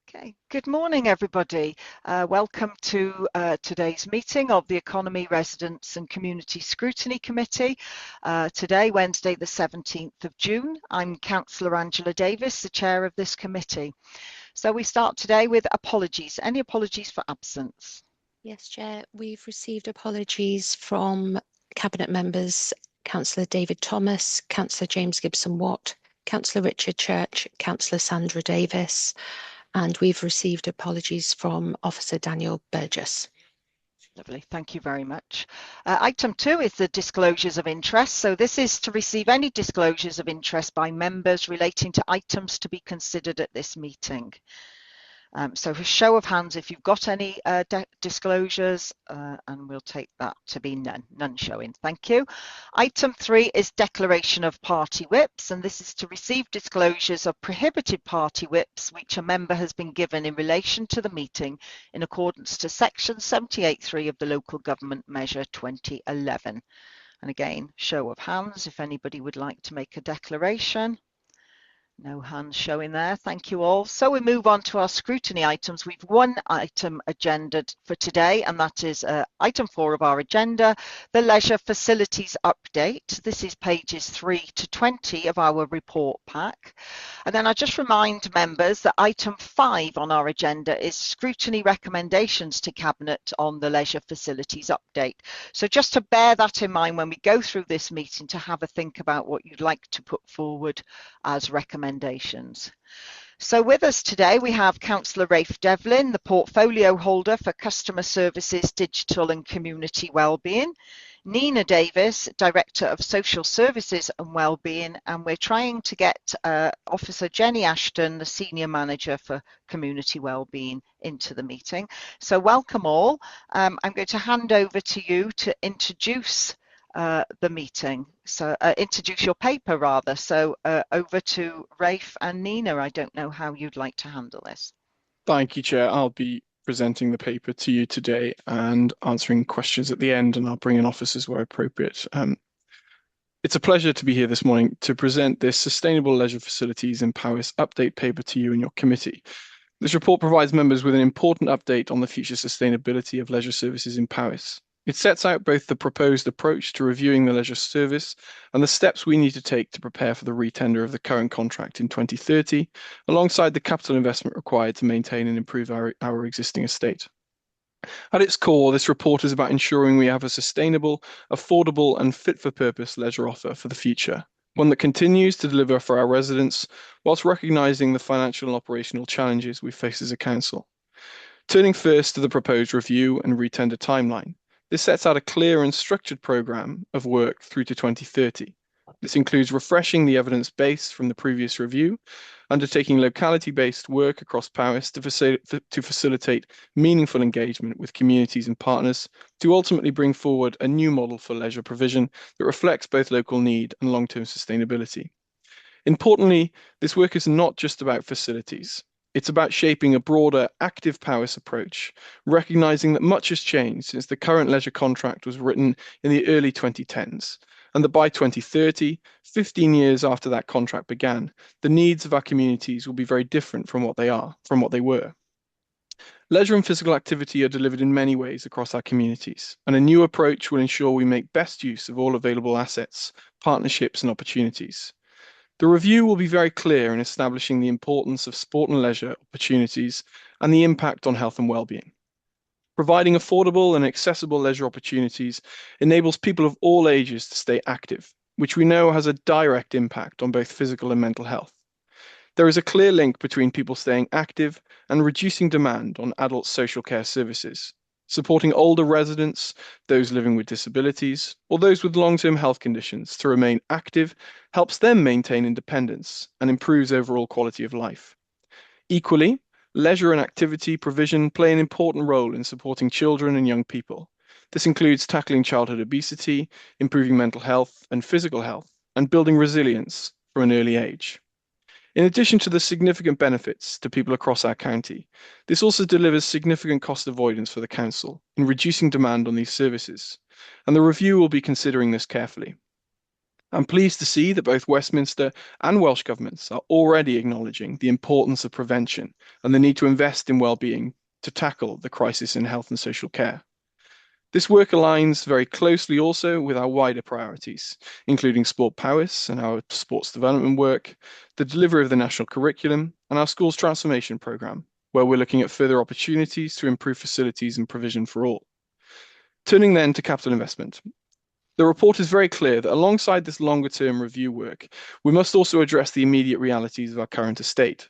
Okay, good morning, everybody. Welcome to today's meeting of the Economy, Residents and Community Scrutiny Committee. Today, Wednesday, the 17th of June. I'm Councillor Angela Davis, the chair of this committee. So we start today with apologies. Any apologies for absence? Yes, Chair. We've received apologies from Cabinet members, Councillor David Thomas, Councillor James Gibson-Watt, Councillor Richard Church, Councillor Sandra Davis, and we've received apologies from Officer Daniel Burgess. Lovely, thank you very much. Item 2 is the disclosures of interest. So this is to receive any disclosures of interest by members relating to items to be considered at this meeting. So for show of hands, if you've got any disclosures, and we'll take that to be none showing. Thank you. Item 3 is declaration of party whips, and this is to receive disclosures of prohibited party whips which a member has been given in relation to the meeting in accordance to section 78.3 of the Local Government Measure 2011. And again, show of hands if anybody would like to make a declaration. No hands showing there. Thank you all. So we move on to our scrutiny items. We've one item agendaed for today, and that is item 4 of our agenda, the leisure facilities update. This is pages 3 to 20 of our report pack. And then I just remind members that item 5 on our agenda is scrutiny recommendations to Cabinet on the leisure facilities update. So just to bear that in mind when we go through this meeting, to have a think about what you'd like to put forward as recommendations. So with us today we have Councillor Rafe Devlin, the portfolio holder for Customer Services, Digital and Community Wellbeing, Nina Davis, Director of Social Services and Wellbeing, and we're trying to get Officer Jenny Ashton, the Senior Manager for Community Wellbeing, into the meeting. So welcome all. I'm going to hand over to you to introduce the meeting. So introduce your paper rather. So over to Rafe and Nina. I don't know how you'd like to handle this. Thank you, Chair. I'll be presenting the paper to you today and answering questions at the end, and I'll bring in officers where appropriate. It's a pleasure to be here this morning to present this Sustainable Leisure Facilities in Powys update paper to you and your committee. This report provides members with an important update on the future sustainability of leisure services in Powys. It sets out both the proposed approach to reviewing the leisure service and the steps we need to take to prepare for the retender of the current contract in 2030, alongside the capital investment required to maintain and improve our existing estate. At its core, this report is about ensuring we have a sustainable, affordable and fit-for-purpose leisure offer for the future, one that continues to deliver for our residents whilst recognising the financial and operational challenges we face as a council. Turning first to the proposed review and retender timeline. This sets out a clear and structured programme of work through to 2030. This includes refreshing the evidence base from the previous review, undertaking locality-based work across Powys to facilitate meaningful engagement with communities and partners, to ultimately bring forward a new model for leisure provision that reflects both local need and long-term sustainability. Importantly, this work is not just about facilities. It's about shaping a broader, active Powys approach, recognising that much has changed since the current leisure contract was written in the early 2010s, and that by 2030, 15 years after that contract began, the needs of our communities will be very different from what they were. Leisure and physical activity are delivered in many ways across our communities, and a new approach will ensure we make best use of all available assets, partnerships and opportunities. The review will be very clear in establishing the importance of sport and leisure opportunities and the impact on health and well-being. Providing affordable and accessible leisure opportunities enables people of all ages to stay active, which we know has a direct impact on both physical and mental health. There is a clear link between people staying active and reducing demand on adult social care services. Supporting older residents, those living with disabilities, or those with long-term health conditions to remain active helps them maintain independence and improves overall quality of life. Equally, leisure and activity provision play an important role in supporting children and young people. This includes tackling childhood obesity, improving mental health and physical health, and building resilience from an early age. In addition to the significant benefits to people across our county, this also delivers significant cost avoidance for the council in reducing demand on these services, and the review will be considering this carefully. I'm pleased to see that both Westminster and Welsh governments are already acknowledging the importance of prevention and the need to invest in well-being to tackle the crisis in health and social care. This work aligns very closely also with our wider priorities, including Sport Powys and our sports development work, the delivery of the national curriculum, and our schools transformation programme, where we're looking at further opportunities to improve facilities and provision for all. Turning then to capital investment. The report is very clear that alongside this longer term review work, we must also address the immediate realities of our current estate.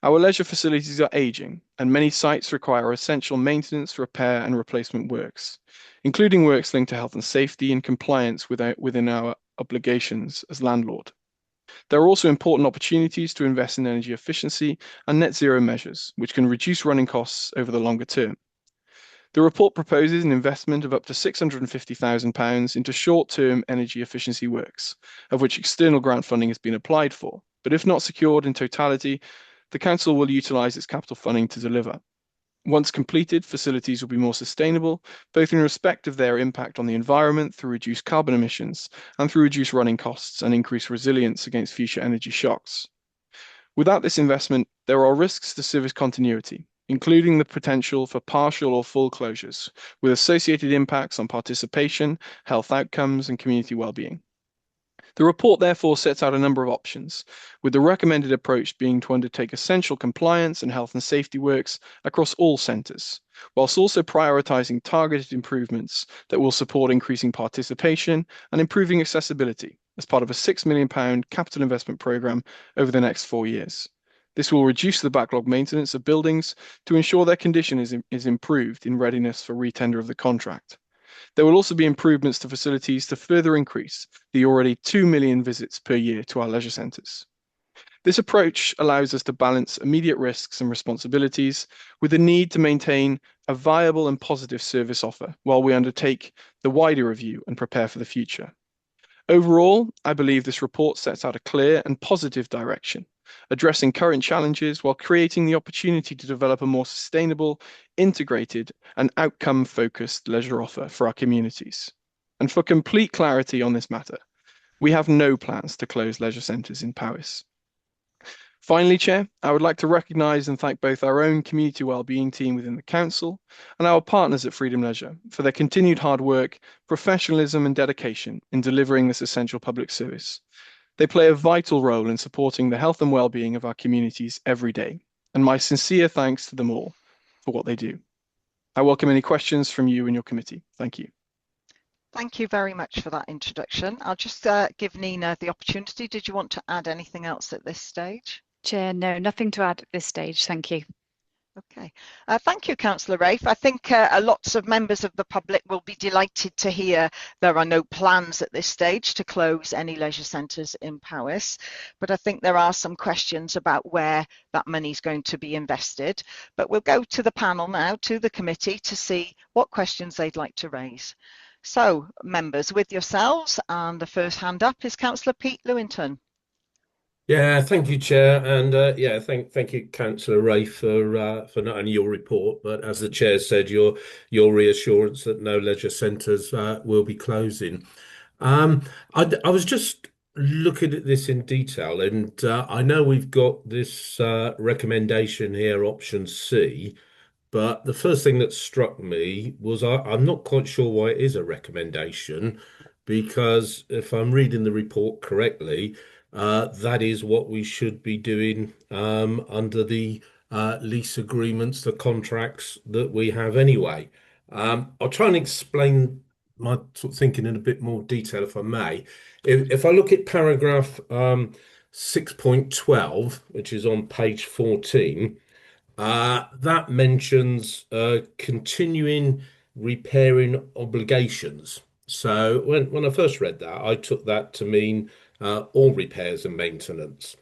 Our leisure facilities are aging, and many sites require essential maintenance, repair, and replacement works, including works linked to health and safety and compliance within our obligations as landlord. There are also important opportunities to invest in energy efficiency and net zero measures, which can reduce running costs over the longer term. The report proposes an investment of up to £650,000 into short-term energy efficiency works, of which external grant funding has been applied for. But if not secured in totality, the Council will utilise its capital funding to deliver. Once completed, facilities will be more sustainable, both in respect of their impact on the environment through reduced carbon emissions and through reduced running costs and increased resilience against future energy shocks. Without this investment, there are risks to service continuity, including the potential for partial or full closures, with associated impacts on participation, health outcomes, and community well-being. The report therefore sets out a number of options, with the recommended approach being to undertake essential compliance and health and safety works across all centres, whilst also prioritising targeted improvements that will support increasing participation and improving accessibility as part of a £6 million capital investment programme over the next 4 years. This will reduce the backlog maintenance of buildings to ensure their condition is improved in readiness for retender of the contract. There will also be improvements to facilities to further increase the already 2 million visits per year to our leisure centres. This approach allows us to balance immediate risks and responsibilities with the need to maintain a viable and positive service offer while we undertake the wider review and prepare for the future. Overall, I believe this report sets out a clear and positive direction, addressing current challenges while creating the opportunity to develop a more sustainable, integrated, and outcome-focused leisure offer for our communities. And for complete clarity on this matter, we have no plans to close leisure centres in Powys. Finally, Chair, I would like to recognise and thank both our own community wellbeing team within the Council and our partners at Freedom Leisure for their continued hard work, professionalism and dedication in delivering this essential public service. They play a vital role in supporting the health and well-being of our communities every day, and my sincere thanks to them all for what they do. I welcome any questions from you and your committee. Thank you. Thank you very much for that introduction. I'll just give Nina the opportunity. Did you want to add anything else at this stage? Chair, no, nothing to add at this stage. Thank you. Okay, thank you, Councillor Rafe. I think lots of members of the public will be delighted to hear there are no plans at this stage to close any leisure centres in Powys, but I think there are some questions about where that money is going to be invested. But we'll go to the panel now, to the committee, to see what questions they'd like to raise. So, members, with yourselves, and the first hand up is Councillor Pete Lewington. Yeah, thank you, Chair, and yeah, thank you, Councillor Rafe, for not only your report, but as the Chair said, your reassurance that no leisure centres will be closing. I was just looking at this in detail, and I know we've got this recommendation here, option C, but the first thing that struck me was I'm not quite sure why it is a recommendation, because if I'm reading the report correctly, that is what we should be doing under the lease agreements, the contracts that we have anyway. I'll try and explain my sort of thinking in a bit more detail, if I may. If I look at paragraph 6.12, which is on page 14, that mentions continuing repairing obligations. So when I first read that, I took that to mean all repairs and maintenance.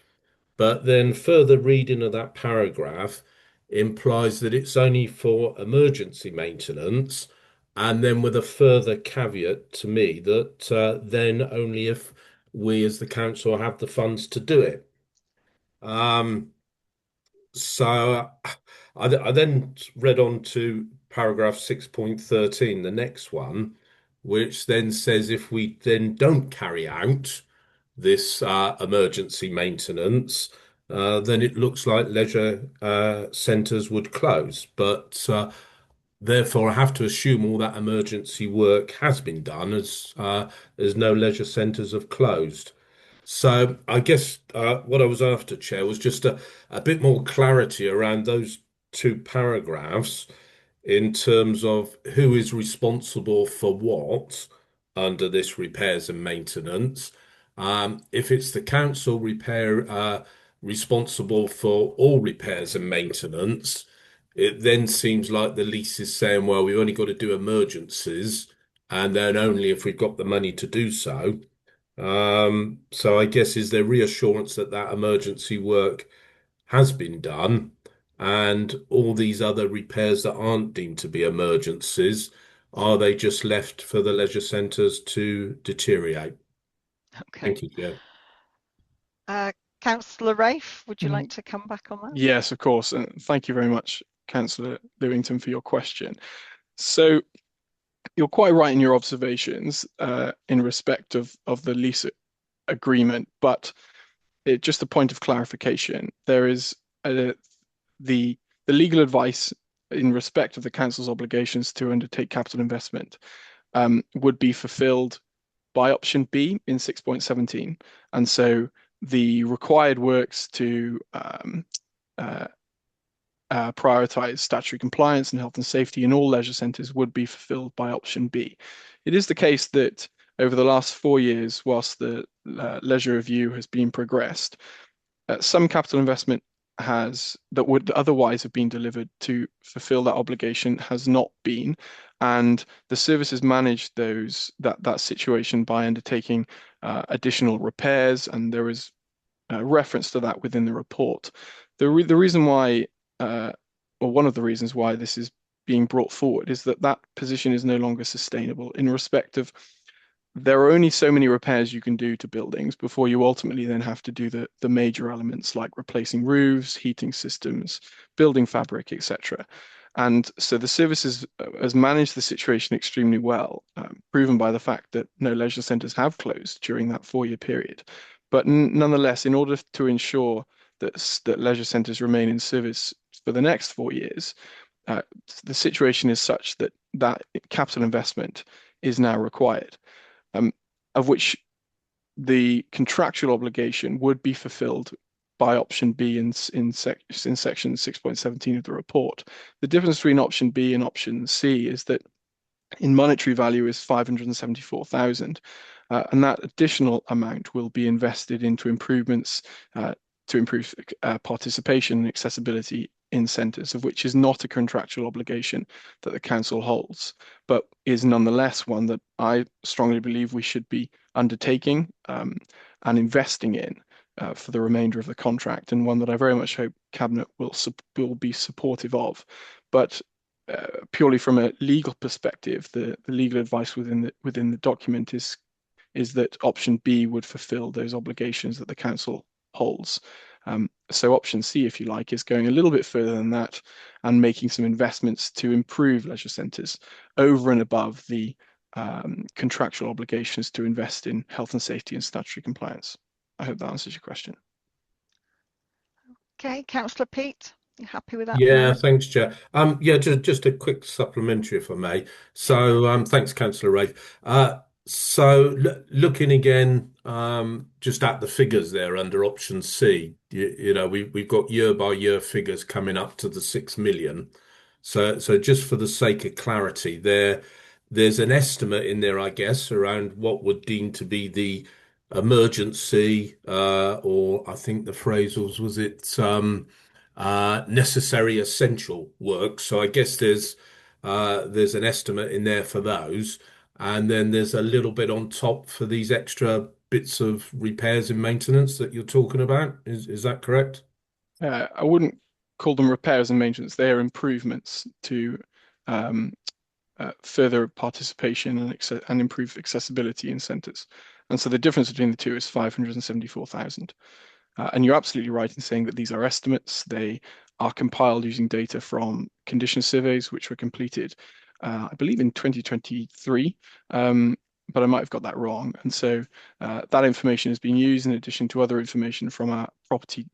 But then further reading of that paragraph implies that it's only for emergency maintenance, and then with a further caveat to me that then only if we as the council have the funds to do it. So I then read on to paragraph 6.13, the next one, which then says if we then don't carry out this emergency maintenance, then it looks like leisure centres would close. But therefore, I have to assume all that emergency work has been done as no leisure centres have closed. So I guess what I was after, Chair, was just a bit more clarity around those two paragraphs in terms of who is responsible for what under this repairs and maintenance. If it's the council responsible for all repairs and maintenance, it then seems like the lease is saying, well, we've only got to do emergencies, and then only if we've got the money to do so. So I guess is there reassurance that that emergency work has been done, and all these other repairs that aren't deemed to be emergencies, are they just left for the leisure centres to deteriorate? Okay. Thank you, Chair. Councillor Rafe, would you like to come back on that? Yes, of course. And thank you very much, Councillor Lewington, for your question. So you're quite right in your observations in respect of the lease agreement, but just a point of clarification. There is the legal advice in respect of the council's obligations to undertake capital investment would be fulfilled by option B in 6.17. And so the required works to prioritize statutory compliance and health and safety in all leisure centres would be fulfilled by option B. It is the case that over the last 4 years, whilst the leisure review has been progressed, some capital investment that would otherwise have been delivered to fulfill that obligation has not been, and the services managed that situation by undertaking additional repairs, and there is reference to that within the report. The reason why, or one of the reasons why this is being brought forward, is that position is no longer sustainable in respect of there are only so many repairs you can do to buildings before you ultimately then have to do the major elements like replacing roofs, heating systems, building fabric, etc. And so the services has managed the situation extremely well, proven by the fact that no leisure centres have closed during that 4-year period. But nonetheless, in order to ensure that leisure centres remain in service for the next 4 years, the situation is such that capital investment is now required. Of which the contractual obligation would be fulfilled by option B in section 6.17 of the report. The difference between option B and option C is that in monetary value is 574,000, and that additional amount will be invested into improvements to improve participation and accessibility in centres, of which is not a contractual obligation that the council holds, but is nonetheless one that I strongly believe we should be undertaking and investing in for the remainder of the contract, and one that I very much hope Cabinet will be supportive of. But purely from a legal perspective, the legal advice within the document is that option B would fulfil those obligations that the council holds. So option C, if you like, is going a little bit further than that and making some investments to improve leisure centres over and above the contractual obligations to invest in health and safety and statutory compliance. I hope that answers your question. Okay, Councillor Peat, you happy with that? Yeah, thanks, Chair. Yeah, just a quick supplementary, if I may. So, thanks, Councillor Ray. So, looking again, just at the figures there under option C, you know, we've got year by year figures coming up to the 6 million. So just for the sake of clarity, there's an estimate in there, I guess, around what would deem to be the emergency, or I think the phrase was it necessary essential work. So I guess there's an estimate in there for those, and then there's a little bit on top for these extra bits of repairs and maintenance that you're talking about. Is that correct? I wouldn't call them repairs and maintenance. They are improvements to further participation and improve accessibility in centres. And so the difference between the two is 574,000. And you're absolutely right in saying that these are estimates. They are compiled using data from condition surveys, which were completed I believe in 2023, but I might have got that wrong. And so that information has been used in addition to other information from our property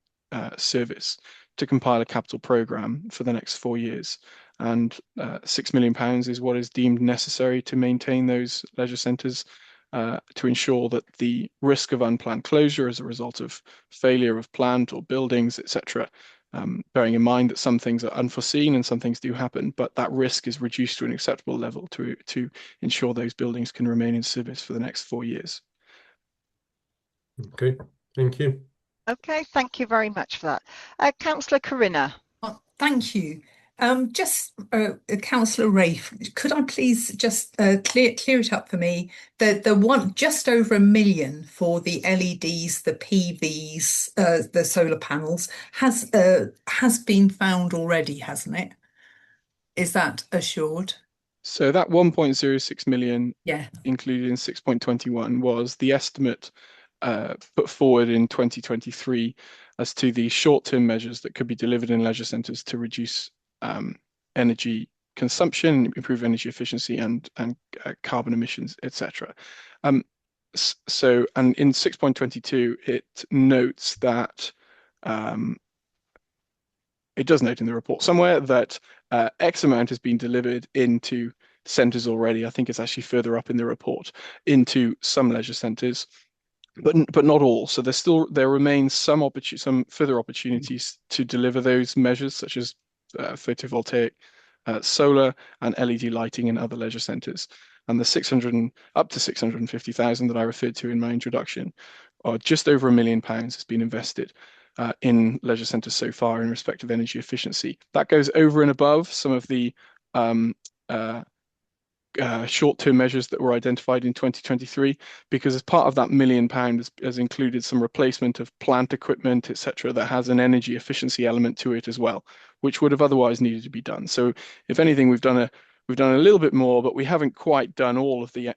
service to compile a capital programme for the next 4 years. And £6 million is what is deemed necessary to maintain those leisure centres, to ensure that the risk of unplanned closure as a result of failure of plant or buildings, etc., bearing in mind that some things are unforeseen and some things do happen, but that risk is reduced to an acceptable level to ensure those buildings can remain in service for the next 4 years. Okay, thank you. Okay, thank you very much for that. Councillor Corinna. Thank you. Councillor Rafe, could I please just clear it up for me? The one just over £1 million for the LEDs, the PVs, the solar panels has been found already, hasn't it? Is that assured? So that 1.06 million Yeah. included in 6.21 was the estimate put forward in 2023 as to the short-term measures that could be delivered in leisure centres to reduce energy consumption, improve energy efficiency, and carbon emissions, etc. So, and in 6.22, it notes that it does note in the report somewhere that X amount has been delivered into centres already. I think it's actually further up in the report, into some leisure centres, but not all. So there remains some further opportunities to deliver those measures, such as photovoltaic, solar, and LED lighting in other leisure centres. And the up to 650,000 that I referred to in my introduction, or just over £1 million has been invested in leisure centres so far in respect of energy efficiency. That goes over and above some of the short-term measures that were identified in 2023, because as part of that £1 million has included some replacement of plant equipment, etc., that has an energy efficiency element to it as well, which would have otherwise needed to be done. So, if anything, we've done a little bit more, but we haven't quite done all of the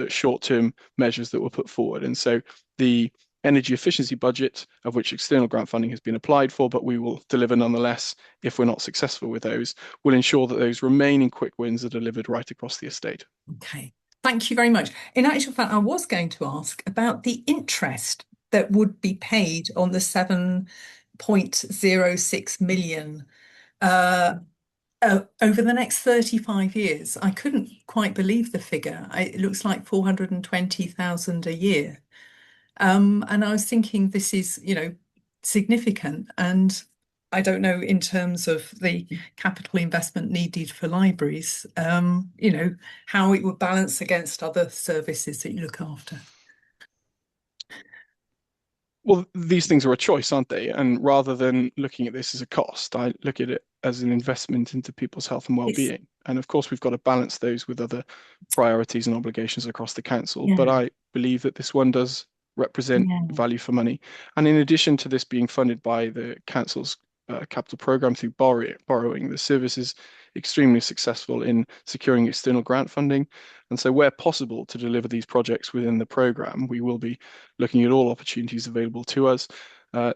short-term measures that were put forward. And so the energy efficiency budget, of which external grant funding has been applied for, but we will deliver nonetheless if we're not successful with those, will ensure that those remaining quick wins are delivered right across the estate. Okay, thank you very much. In actual fact, I was going to ask about the interest that would be paid on the 7.06 million over the next 35 years. I couldn't quite believe the figure. It looks like 420,000 a year. And I was thinking this is, significant. And I don't know, in terms of the capital investment needed for libraries, how it would balance against other services that you look after. Well, these things are a choice, aren't they? And rather than looking at this as a cost, I look at it as an investment into people's health and well-being. And of course, we've got to balance those with other priorities and obligations across the council. But I believe that this one does represent value for money. And in addition to this being funded by the council's capital programme through borrowing, the service is extremely successful in securing external grant funding. And so where possible to deliver these projects within the programme, we will be looking at all opportunities available to us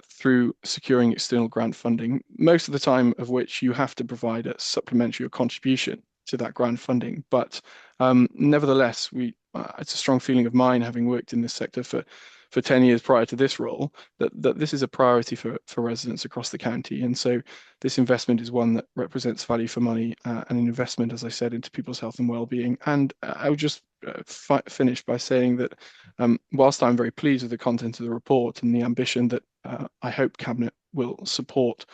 through securing external grant funding, most of the time of which you have to provide a supplementary contribution to that grant funding. But nevertheless, it's a strong feeling of mine, having worked in this sector for 10 years prior to this role, that this is a priority for residents across the county. And so this investment is one that represents value for money, and an investment, as I said, into people's health and well-being. And I would just finish by saying that whilst I'm very pleased with the content of the report and the ambition that I hope Cabinet will support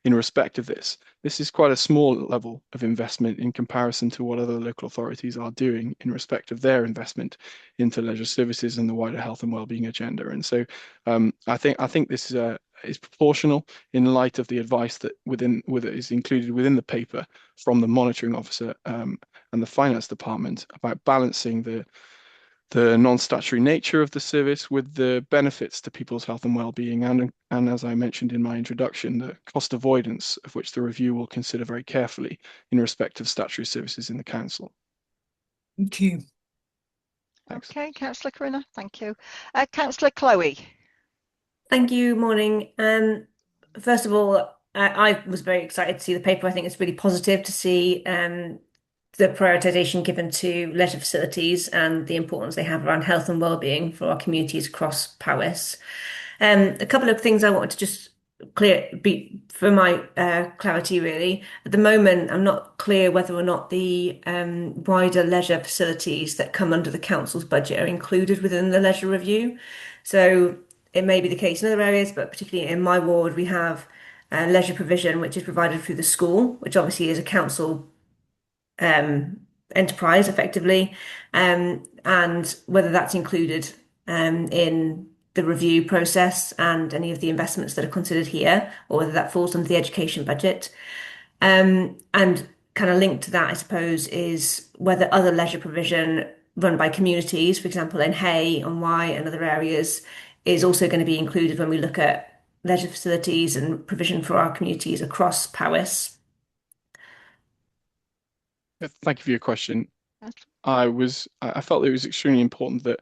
in respect of this is quite a small level of investment in comparison to what other local authorities are doing in respect of their investment into leisure services and the wider health and wellbeing agenda. And so I think this is proportional in light of the advice that is included within the paper from the monitoring officer and the finance department about balancing the non-statutory nature of the service with the benefits to people's health and well-being, and as I mentioned in my introduction, the cost avoidance of which the review will consider very carefully in respect of statutory services in the council. Thank you. Thanks. Okay, Councillor Corinna, thank you. Councillor Chloe. Thank you. Morning. First of all, I was very excited to see the paper. I think it's really positive to see the prioritisation given to leisure facilities and the importance they have around health and well-being for our communities across Powys. A couple of things I wanted to just be for my clarity really. At the moment, I'm not clear whether or not the wider leisure facilities that come under the council's budget are included within the leisure review. So it may be the case in other areas, but particularly in my ward, we have leisure provision, which is provided through the school, which obviously is a council enterprise effectively, and whether that's included in the review process and any of the investments that are considered here, or whether that falls under the education budget. And kind of linked to that, I suppose, is whether other leisure provision run by communities, for example, in Hay, on Wye and other areas, is also going to be included when we look at leisure facilities and provision for our communities across Powys. Thank you for your question. I felt it was extremely important that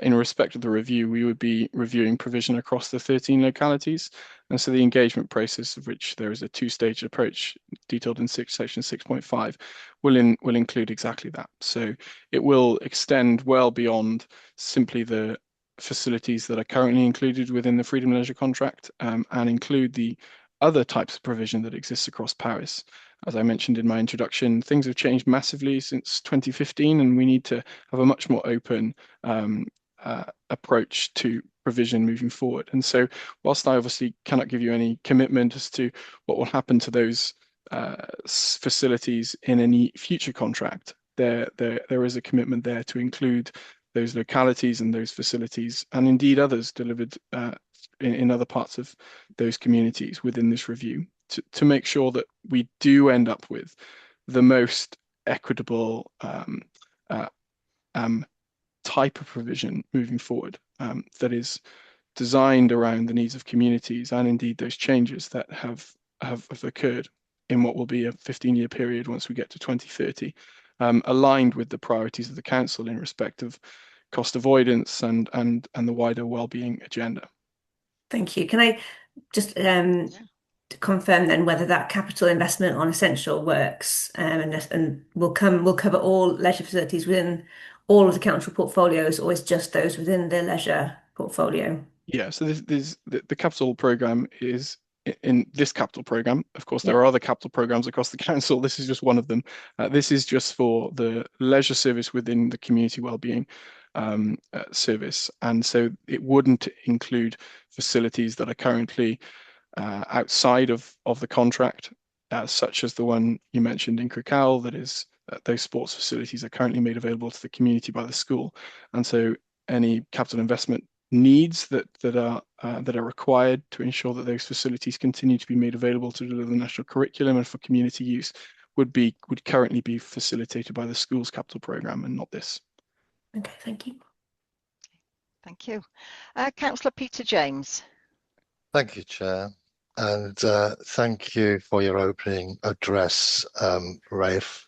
in respect of the review, we would be reviewing provision across the 13 localities. And so the engagement process, of which there is a two-stage approach detailed in section 6.5, will include exactly that. So it will extend well beyond simply the facilities that are currently included within the Freedom Leisure contract, and include the other types of provision that exists across Powys. As I mentioned in my introduction, things have changed massively since 2015, and we need to have a much more open approach to provision moving forward. And so whilst I obviously cannot give you any commitment as to what will happen to those facilities in any future contract, there is a commitment there to include those localities and those facilities, and indeed others delivered in other parts of those communities within this review, to make sure that we do end up with the most equitable type of provision moving forward, that is designed around the needs of communities and indeed those changes that have occurred in what will be a 15-year period once we get to 2030, aligned with the priorities of the council in respect of cost avoidance and the wider wellbeing agenda. Thank you. Can I just confirm then whether that capital investment on essential works and will cover all leisure facilities within all of the council portfolios, or is just those within the leisure portfolio? Yeah, so the capital programme is in this capital programme. Of course, there are other capital programmes across the council. This is just one of them. This is just for the leisure service within the community wellbeing service, and so it wouldn't include facilities that are currently outside of the contract, such as the one you mentioned in Crickhowell, that is those sports facilities are currently made available to the community by the school. And so any capital investment needs that are required to ensure that those facilities continue to be made available to deliver the national curriculum and for community use would currently be facilitated by the school's capital programme and not this. Okay, thank you. Thank you. Councillor Peter James. Thank you, Chair. And thank you for your opening address, Rafe.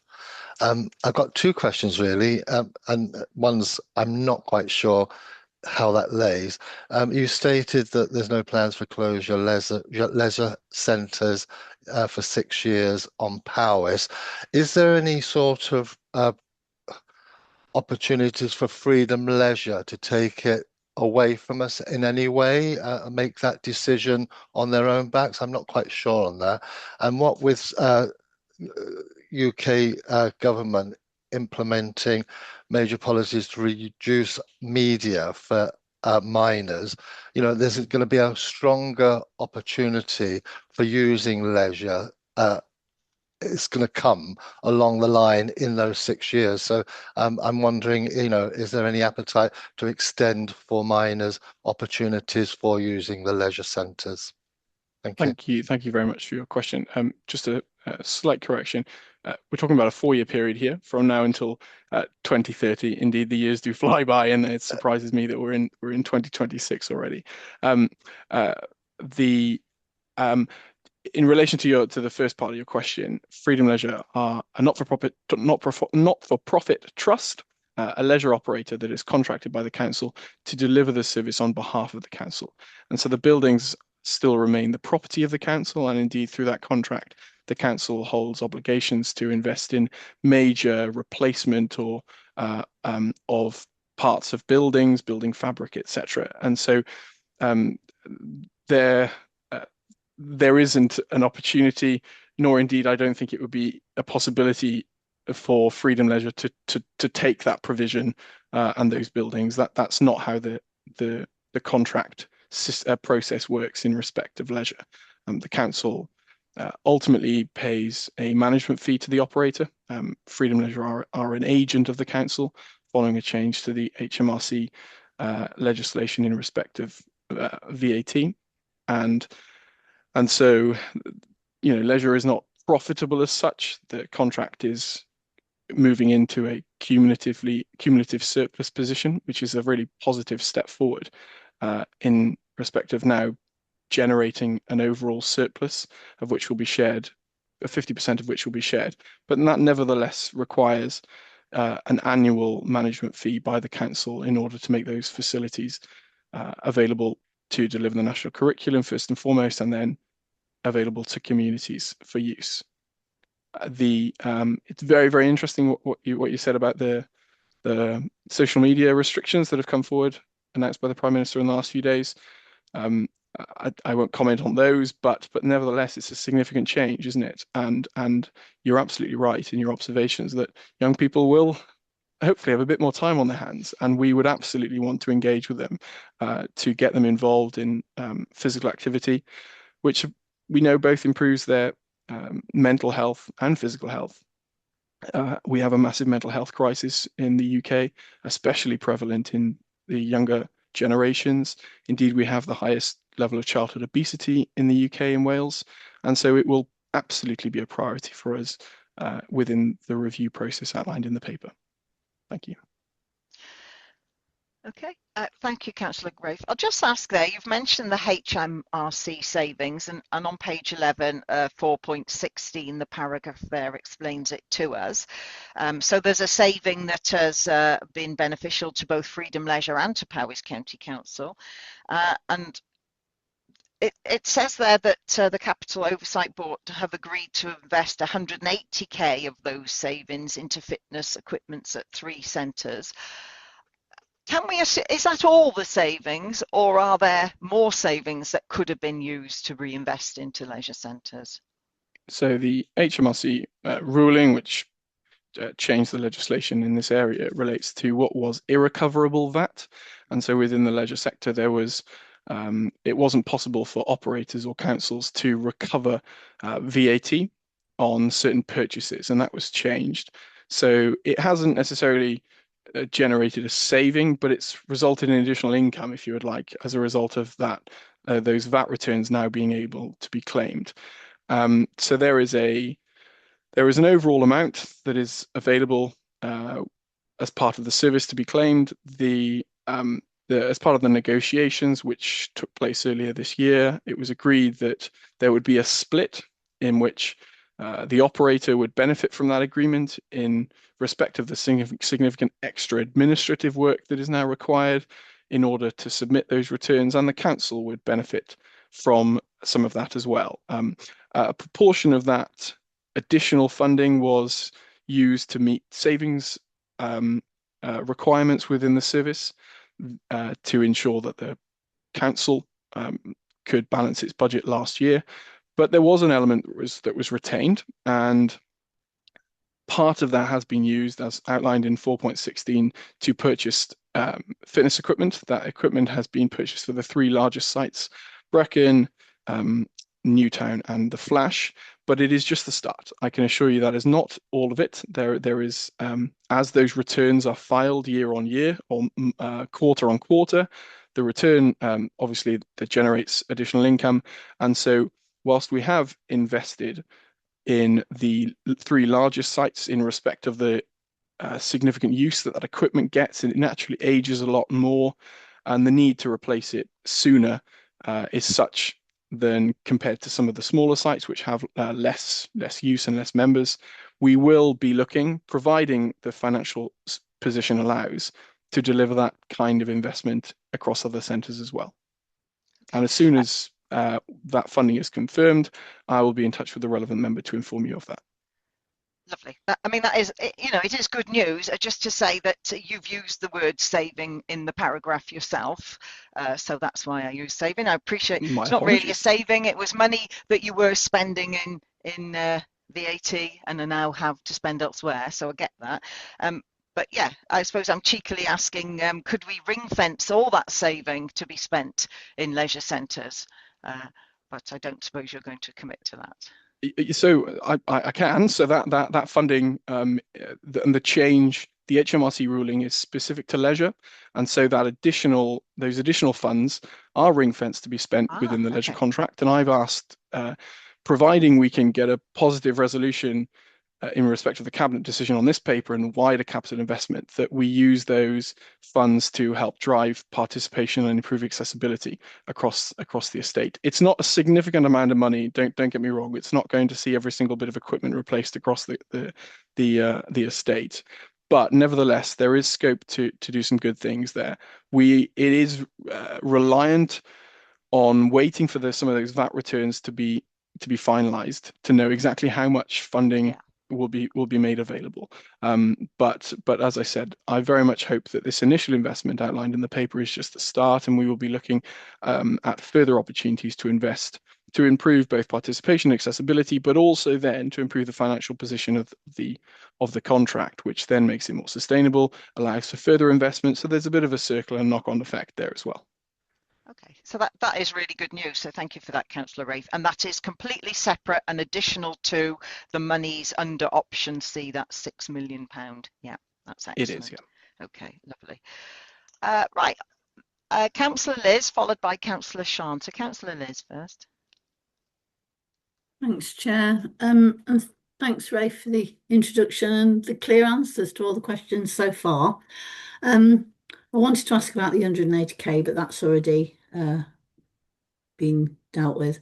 I've got two questions really, and one's I'm not quite sure how that lays. You stated that there's no plans for closure leisure centres for 6 years on Powys. Is there any sort of opportunities for Freedom Leisure to take it away from us in any way, make that decision on their own backs? I'm not quite sure on that. And what with UK government implementing major policies to reduce media for minors, there's going to be a stronger opportunity for using leisure. It's going to come along the line in those 6 years. So I'm wondering, is there any appetite to extend for minors opportunities for using the leisure centres? Thank you. Thank you very much for your question. Just a slight correction. We're talking about a 4-year period here from now until 2030. Indeed, the years do fly by, and it surprises me that we're in 2026 already. In relation to the first part of your question, Freedom Leisure are a not-for-profit trust, a leisure operator that is contracted by the council to deliver the service on behalf of the council. And so the buildings still remain the property of the council, and indeed through that contract, the council holds obligations to invest in major replacement or of parts of buildings, building fabric, etc. And so there isn't an opportunity, nor indeed I don't think it would be a possibility for Freedom Leisure to take that provision and those buildings. That's not how the contract process works in respect of leisure. The council ultimately pays a management fee to the operator. Freedom Leisure are an agent of the council following a change to the HMRC legislation in respect of VAT, and so leisure is not profitable as such. The contract is moving into a cumulative surplus position, which is a really positive step forward in respect of now generating an overall surplus of which will be shared, 50% of which will be shared. But that nevertheless requires an annual management fee by the council in order to make those facilities available to deliver the national curriculum first and foremost, and then available to communities for use. It's very, very interesting what you said about the social media restrictions that have come forward, announced by the Prime Minister in the last few days. I won't comment on those, but nevertheless, it's a significant change, isn't it? And you're absolutely right in your observations that young people will hopefully have a bit more time on their hands, and we would absolutely want to engage with them to get them involved in physical activity, which we know both improves their mental health and physical health. We have a massive mental health crisis in the UK, especially prevalent in the younger generations. Indeed, we have the highest level of childhood obesity in the UK and Wales, and so it will absolutely be a priority for us within the review process outlined in the paper. Thank you. Okay, thank you, Councillor Grafe. I'll just ask there, you've mentioned the HMRC savings, and on page 11, 4.16, the paragraph there explains it to us. So there's a saving that has been beneficial to both Freedom Leisure and to Powys County Council. And it says there that the Capital Oversight Board have agreed to invest 180k of those savings into fitness equipments at 3 centres. Is that all the savings, or are there more savings that could have been used to reinvest into leisure centres? So the HMRC ruling, which changed the legislation in this area, relates to what was irrecoverable VAT. And so within the leisure sector, there was it wasn't possible for operators or councils to recover VAT on certain purchases, and that was changed. So it hasn't necessarily generated a saving, but it's resulted in additional income, if you would like, as a result of that, those VAT returns now being able to be claimed. So there is an overall amount that is available as part of the service to be claimed. As part of the negotiations, which took place earlier this year, it was agreed that there would be a split in which the operator would benefit from that agreement in respect of the significant extra administrative work that is now required in order to submit those returns, and the council would benefit from some of that as well. A proportion of that additional funding was used to meet savings requirements within the service to ensure that the council could balance its budget last year. But there was an element that was retained, and part of that has been used, as outlined in 4.16, to purchase fitness equipment. That equipment has been purchased for the 3 largest sites, Brecon, Newtown, and the Flash. But it is just the start. I can assure you that is not all of it. There is, as those returns are filed year on year or quarter on quarter, the return obviously that generates additional income, and so whilst we have invested in the 3 largest sites in respect of the significant use that equipment gets, and it naturally ages a lot more, and the need to replace it sooner is such than compared to some of the smaller sites which have less use and less members. We will be looking, providing the financial position allows, to deliver that kind of investment across other centres as well. And as soon as that funding is confirmed, I will be in touch with the relevant member to inform you of that. Lovely. I mean, that is, it is good news. Just to say that you've used the word saving in the paragraph yourself. So that's why I use saving. I appreciate My it's not really a apologies. saving. It was money that you were spending in VAT and are now have to spend elsewhere. So I get that. But yeah, I suppose I'm cheekily asking, could we ring fence all that saving to be spent in leisure centres? But I don't suppose you're going to commit to that. So I can. So that funding and the change, the HMRC ruling is specific to leisure, and so those additional funds are ring fenced to be spent within the leisure contract. And I've asked, providing we can get a positive resolution in respect of the cabinet decision on this paper and wider capital investment, that we use those funds to help drive participation and improve accessibility across the estate. It's not a significant amount of money. Don't get me wrong. It's not going to see every single bit of equipment replaced across the estate, but nevertheless, there is scope to do some good things there. It is reliant on waiting for some of those VAT returns to be finalised to know exactly how much funding will be made available. But as I said, I very much hope that this initial investment outlined in the paper is just the start, and we will be looking at further opportunities to invest to improve both participation and accessibility, but also then to improve the financial position of the contract, which then makes it more sustainable, allows for further investment. So there's a bit of a circle and knock-on effect there as well. Okay, so that is really good news. So thank you for that, Councillor Rafe. And that is completely separate and additional to the monies under option C, that's £6 million. Yeah, that's excellent. It is, yeah. Okay, lovely. Right, Councillor Liz, followed by Councillor Sean. So Councillor Liz first. Thanks, Chair. And thanks, Rafe, for the introduction and the clear answers to all the questions so far. I wanted to ask about the 180k, but that's already been dealt with.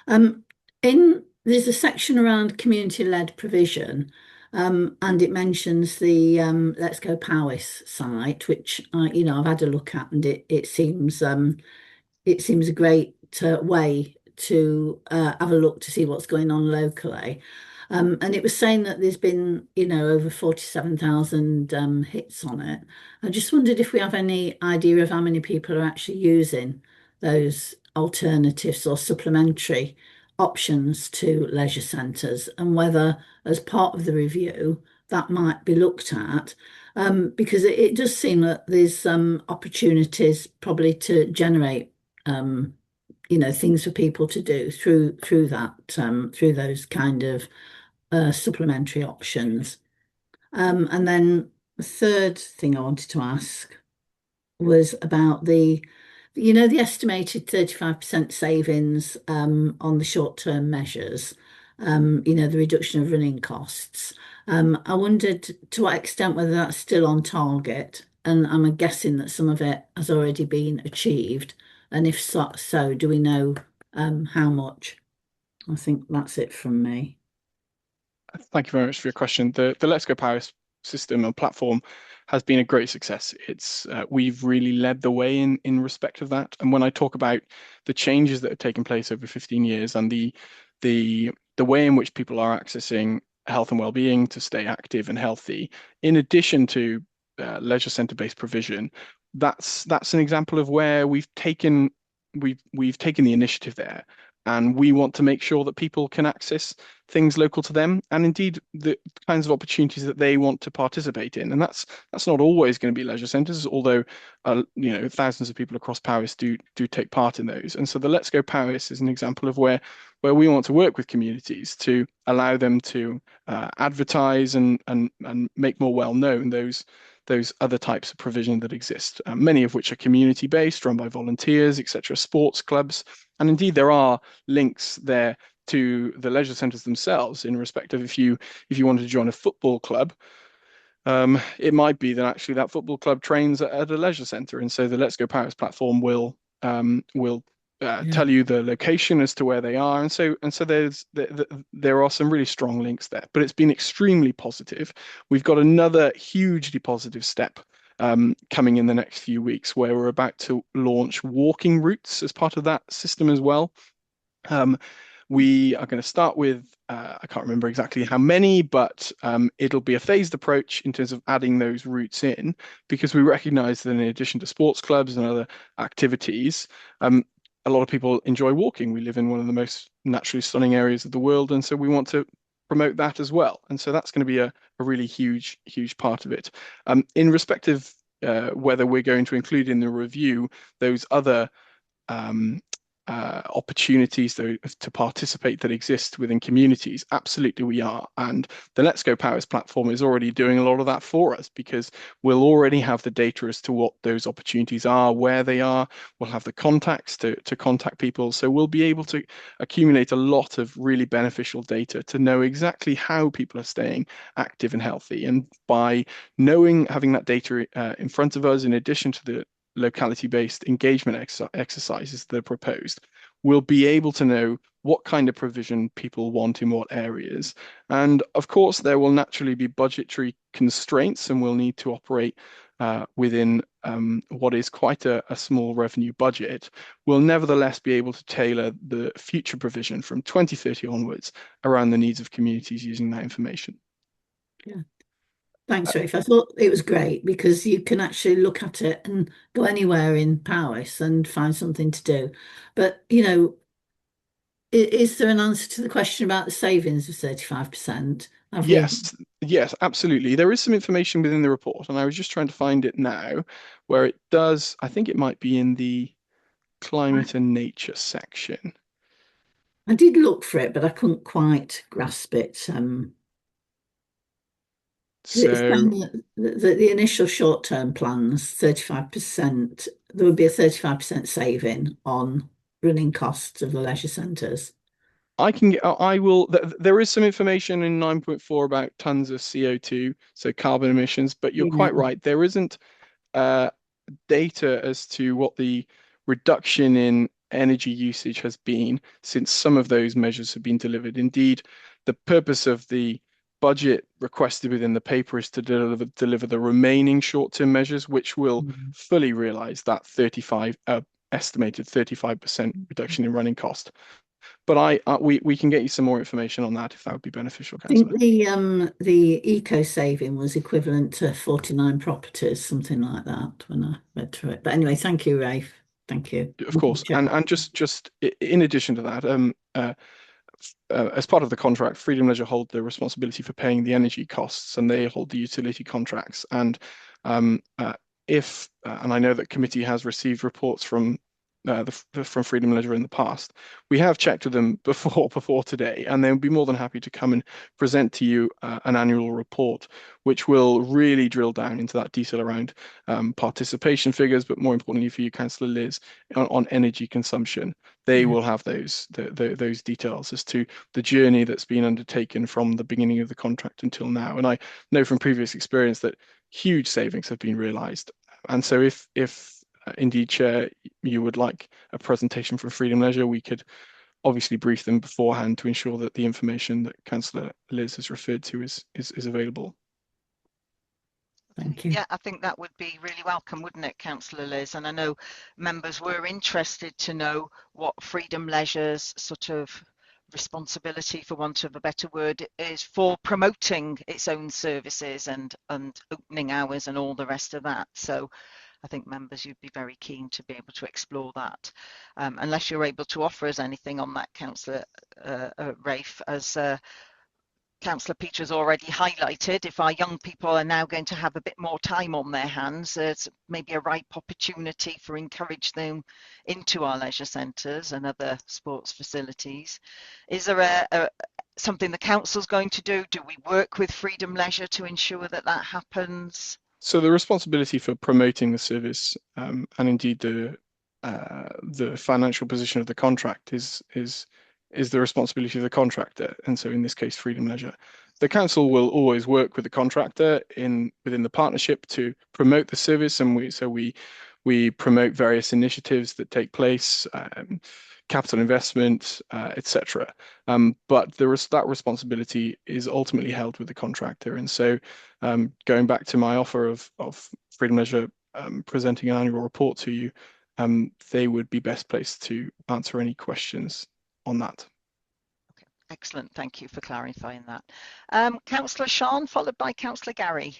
There's a section around community-led provision, and it mentions the Let's Go Powys site, which I've had a look at, and it seems a great way to have a look to see what's going on locally. And it was saying that there's been, over 47,000 hits on it. I just wondered if we have any idea of how many people are actually using those alternatives or supplementary options to leisure centres, and whether, as part of the review, that might be looked at, because it does seem that there's opportunities probably to generate things for people to do through those kind of supplementary options. And then the third thing I wanted to ask was about the estimated 35% savings on the short-term measures, the reduction of running costs. I wondered to what extent whether that's still on target, and I'm guessing that some of it has already been achieved, and if so, do we know how much? I think that's it from me. Thank you very much for your question. The Let's Go Powys system and platform has been a great success. We've really led the way in respect of that. And when I talk about the changes that have taken place over 15 years and the way in which people are accessing health and well-being to stay active and healthy, in addition to leisure centre-based provision, that's an example of where we've taken the initiative there. And we want to make sure that people can access things local to them, and indeed the kinds of opportunities that they want to participate in. And that's not always going to be leisure centres, although thousands of people across Powys do take part in those. And so the Let's Go Powys is an example of where we want to work with communities to allow them to advertise and make more well known those other types of provision that exist, many of which are community-based, run by volunteers, etc., sports clubs. And indeed, there are links there to the leisure centres themselves in respect of if you wanted to join a football club, it might be that actually that football club trains at a leisure centre. And so the Let's Go Powys platform will tell you the location as to where they are, and so there are some really strong links there. But it's been extremely positive. We've got another hugely positive step coming in the next few weeks, where we're about to launch walking routes as part of that system as well. We are going to start with, I can't remember exactly how many, but it'll be a phased approach in terms of adding those routes in, because we recognize that in addition to sports clubs and other activities, a lot of people enjoy walking. We live in one of the most naturally stunning areas of the world, and so we want to promote that as well. And so that's going to be a really huge part of it. In respect of whether we're going to include in the review those other opportunities to participate that exist within communities, absolutely we are. And the Let's Go Powers platform is already doing a lot of that for us, because we'll already have the data as to what those opportunities are, where they are. We'll have the contacts to contact people. So we'll be able to accumulate a lot of really beneficial data to know exactly how people are staying active and healthy. And by having that data in front of us, in addition to the locality-based engagement exercises that are proposed, we'll be able to know what kind of provision people want in what areas. And of course, there will naturally be budgetary constraints, and we'll need to operate within what is quite a small revenue budget. We'll nevertheless be able to tailor the future provision from 2030 onwards around the needs of communities using that information. Yeah. Thanks, Rafe. I thought it was great because you can actually look at it and go anywhere in Powys and find something to do. But, is there an answer to the question about the savings of 35%? Yes, absolutely. There is some information within the report, and I was just trying to find it now, where it does, I think it might be in the climate and nature section. I did look for it, but I couldn't quite grasp it. So the initial short-term plans, 35%, there would be a 35% saving on running costs of the leisure centres. there is some information in 9.4 about tons of CO2, so carbon emissions, but you're quite right. There isn't data as to what the reduction in energy usage has been since some of those measures have been delivered. Indeed, the purpose of the budget requested within the paper is to deliver the remaining short-term measures, which will fully realise that estimated 35% reduction in running cost. But we can get you some more information on that if that would be beneficial, Councillor. I think the eco saving was equivalent to 49 properties, something like that, when I read through it. But anyway, thank you, Rafe. Thank you. Of course, and just in addition to that, as part of the contract, Freedom Leisure hold the responsibility for paying the energy costs, and they hold the utility contracts. And and I know that committee has received reports from from Freedom Leisure in the past. We have checked with them before today, and they would be more than happy to come and present to you an annual report, which will really drill down into that detail around participation figures, but more importantly for you, Councillor Liz, on energy consumption. They will have those details as to the journey that's been undertaken from the beginning of the contract until now. And I know from previous experience that huge savings have been realised. And so if indeed, Chair, you would like a presentation from Freedom Leisure, we could obviously brief them beforehand to ensure that the information that Councillor Liz has referred to is available. Thank you. Yeah, I think that would be really welcome, wouldn't it, Councillor Liz? And I know members were interested to know what Freedom Leisure's sort of responsibility, for want of a better word, is for promoting its own services and opening hours and all the rest of that. So I think members, you'd be very keen to be able to explore that. Unless you're able to offer us anything on that, Councillor Rafe, as Councillor Peter has already highlighted, if our young people are now going to have a bit more time on their hands, it's maybe a ripe opportunity for encourage them into our leisure centres and other sports facilities. Is there something the council's going to do? Do we work with Freedom Leisure to ensure that that happens? So the responsibility for promoting the service and indeed the financial position of the contract is the responsibility of the contractor, and so in this case, Freedom Leisure. The council will always work with the contractor within the partnership to promote the service, and we promote various initiatives that take place, capital investment, etc. But that responsibility is ultimately held with the contractor, and so going back to my offer of Freedom Leisure presenting an annual report to you, they would be best placed to answer any questions on that. Okay, excellent. Thank you for clarifying that. Councillor Sean, followed by Councillor Gary.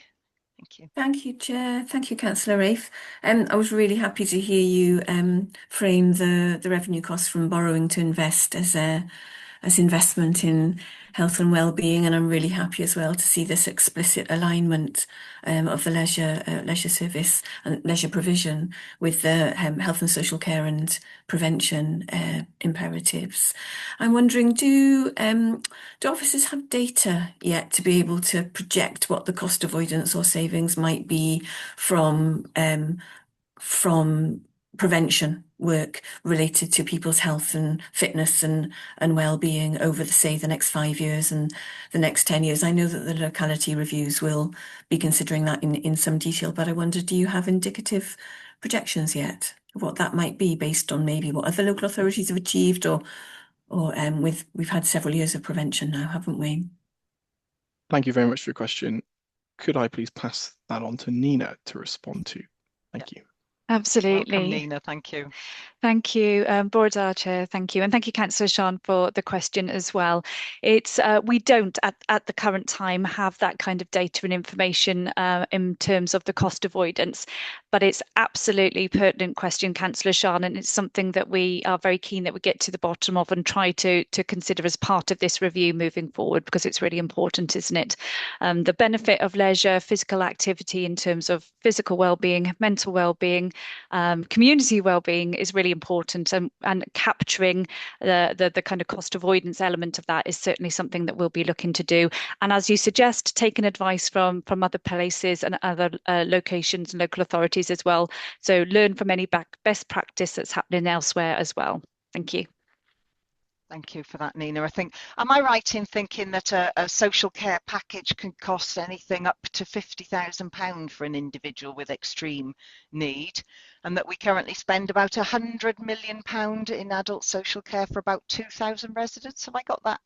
Thank you. Thank you, Chair. Thank you, Councillor Rafe. I was really happy to hear you frame the revenue costs from borrowing to invest as investment in health and well-being, and I'm really happy as well to see this explicit alignment of the leisure service and leisure provision with the health and social care and prevention imperatives. I'm wondering, do officers have data yet to be able to project what the cost avoidance or savings might be from prevention work related to people's health and fitness and well-being over the next 5 years and the next 10 years? I know that the locality reviews will be considering that in some detail, but I wonder, do you have indicative projections yet of what that might be based on maybe what other local authorities have achieved, or we've had several years of prevention now, haven't we? Thank you very much for your question. Could I please pass that on to Nina to respond to? Thank you. Absolutely. Welcome, Nina. Thank you. Thank you, Board Chair. Thank you, and thank you, Councillor Sean, for the question as well. It's we don't at the current time have that kind of data and information in terms of the cost avoidance, but it's absolutely pertinent question, Councillor Sean, and it's something that we are very keen that we get to the bottom of and try to consider as part of this review moving forward, because it's really important, isn't it? The benefit of leisure, physical activity in terms of physical well-being, mental well-being, community well-being is really important, and capturing the kind of cost avoidance element of that is certainly something that we'll be looking to do. And as you suggest, taking advice from other places and other locations and local authorities as well. So learn from any best practice that's happening elsewhere as well. Thank you. Thank you for that, Nina. I think, am I right in thinking that a social care package can cost anything up to £50,000 for an individual with extreme need, and that we currently spend about £100 million in adult social care for about 2,000 residents? Have I got that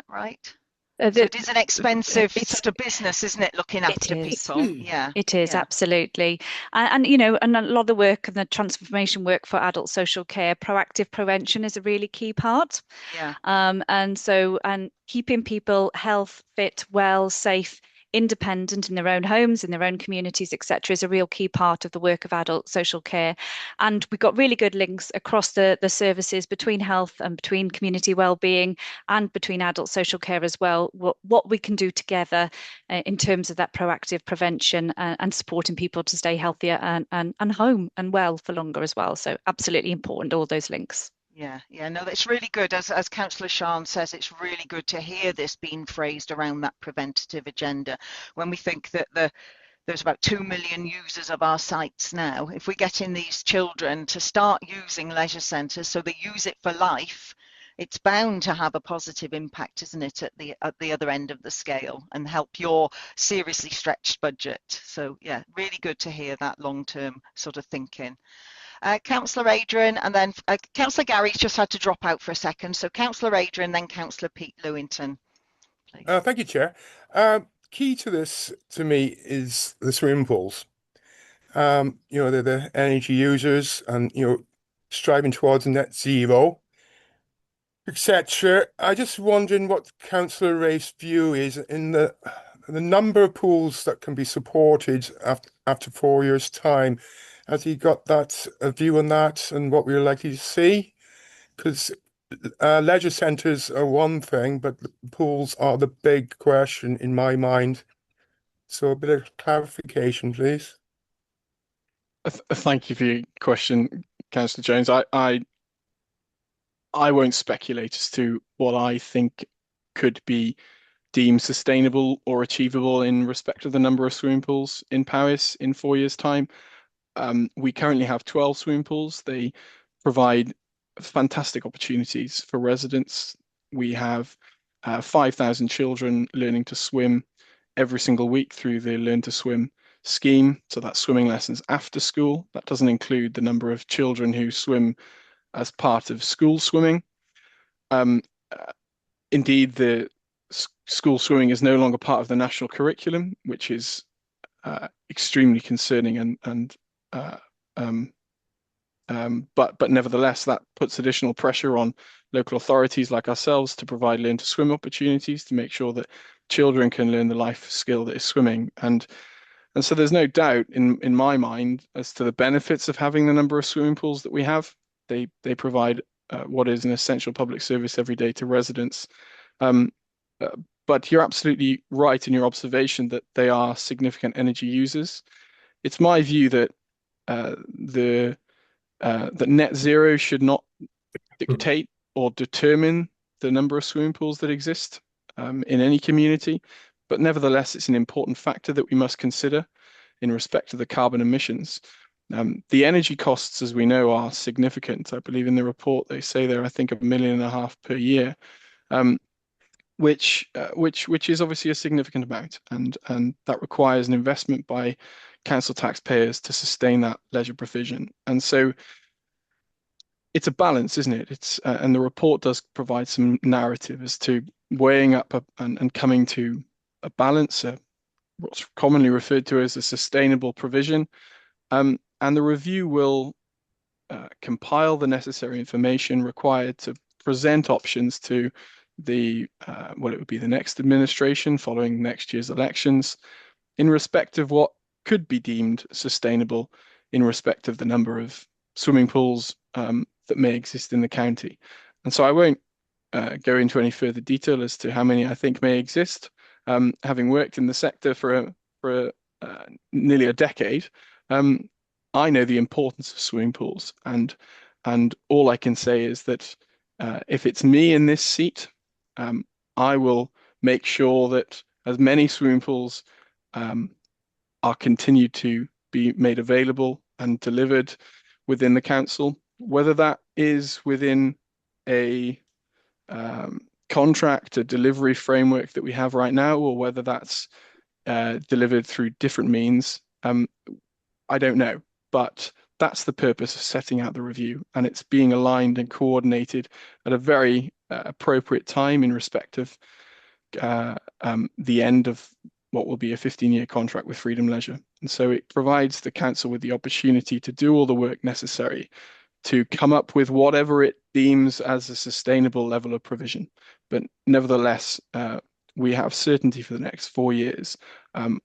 right? So it is an expensive sort of business, isn't it, looking after people? Yeah, it is, absolutely. And you know, and a lot of the work and the transformation work for adult social care, proactive prevention is a really key part. Yeah. And keeping people health, fit, well, safe, independent in their own homes, in their own communities, etc., is a real key part of the work of adult social care. And we've got really good links across the services between health and between community wellbeing and between adult social care as well. What we can do together in terms of that proactive prevention and supporting people to stay healthier and home and well for longer as well. So absolutely important, all those links. Yeah, no, that's really good. As Councillor Sean says, it's really good to hear this being phrased around that preventative agenda. When we think that there's about 2 million users of our sites now, if we're getting these children to start using leisure centres so they use it for life, it's bound to have a positive impact, isn't it, at the other end of the scale, and help your seriously stretched budget. So yeah, really good to hear that long-term sort of thinking. Councillor Adrian, and then Councillor Gary's just had to drop out for a second. So Councillor Adrian, then Councillor Pete Lewington. Thank you, Chair. Key to this, to me, is the swimming pools. You know, they're the energy users, and you know, striving towards net zero, etc. I just wondering what Councillor Rafe's view is in the number of pools that can be supported after 4 years' time. Has he got that view on that and what we're likely to see? Because leisure centres are one thing, but the pools are the big question in my mind. So a bit of clarification, please. Thank you for your question, Councillor Jones. I won't speculate as to what I think could be deemed sustainable or achievable in respect of the number of swimming pools in Paris in 4 years' time. We currently have 12 swimming pools. They provide fantastic opportunities for residents. We have 5,000 children learning to swim every single week through the Learn to Swim scheme. So that's swimming lessons after school. That doesn't include the number of children who swim as part of school swimming. Indeed, the school swimming is no longer part of the national curriculum, which is extremely concerning and But nevertheless, that puts additional pressure on local authorities like ourselves to provide learn to swim opportunities to make sure that children can learn the life skill that is swimming. And so there's no doubt in my mind as to the benefits of having the number of swimming pools that we have. They provide what is an essential public service every day to residents. Um, but you're absolutely right in your observation that they are significant energy users. It's my view that that net zero should not dictate or determine the number of swimming pools that exist in any community, but nevertheless, it's an important factor that we must consider in respect to the carbon emissions. The energy costs, as we know, are significant. I believe in the report they say they're, I think, £1.5 million per year, which is obviously a significant amount, and that requires an investment by council taxpayers to sustain that leisure provision. And so it's a balance, isn't it? It's and the report does provide some narrative as to weighing up and coming to a balance, what's commonly referred to as a sustainable provision. And the review will compile the necessary information required to present options to the it would be the next administration following next year's elections in respect of what could be deemed sustainable in respect of the number of swimming pools that may exist in the county. And so I won't go into any further detail as to how many I think may exist. Having worked in the sector for nearly a decade, I know the importance of swimming pools, and all I can say is that if it's me in this seat, I will make sure that as many swimming pools are continued to be made available and delivered within the council, whether that is within a contract, a delivery framework that we have right now, or whether that's delivered through different means. I don't know, but that's the purpose of setting out the review, and it's being aligned and coordinated at a very appropriate time in respect of the end of what will be a 15-year contract with Freedom Leisure. And so it provides the council with the opportunity to do all the work necessary to come up with whatever it deems as a sustainable level of provision. But nevertheless, we have certainty for the next 4 years.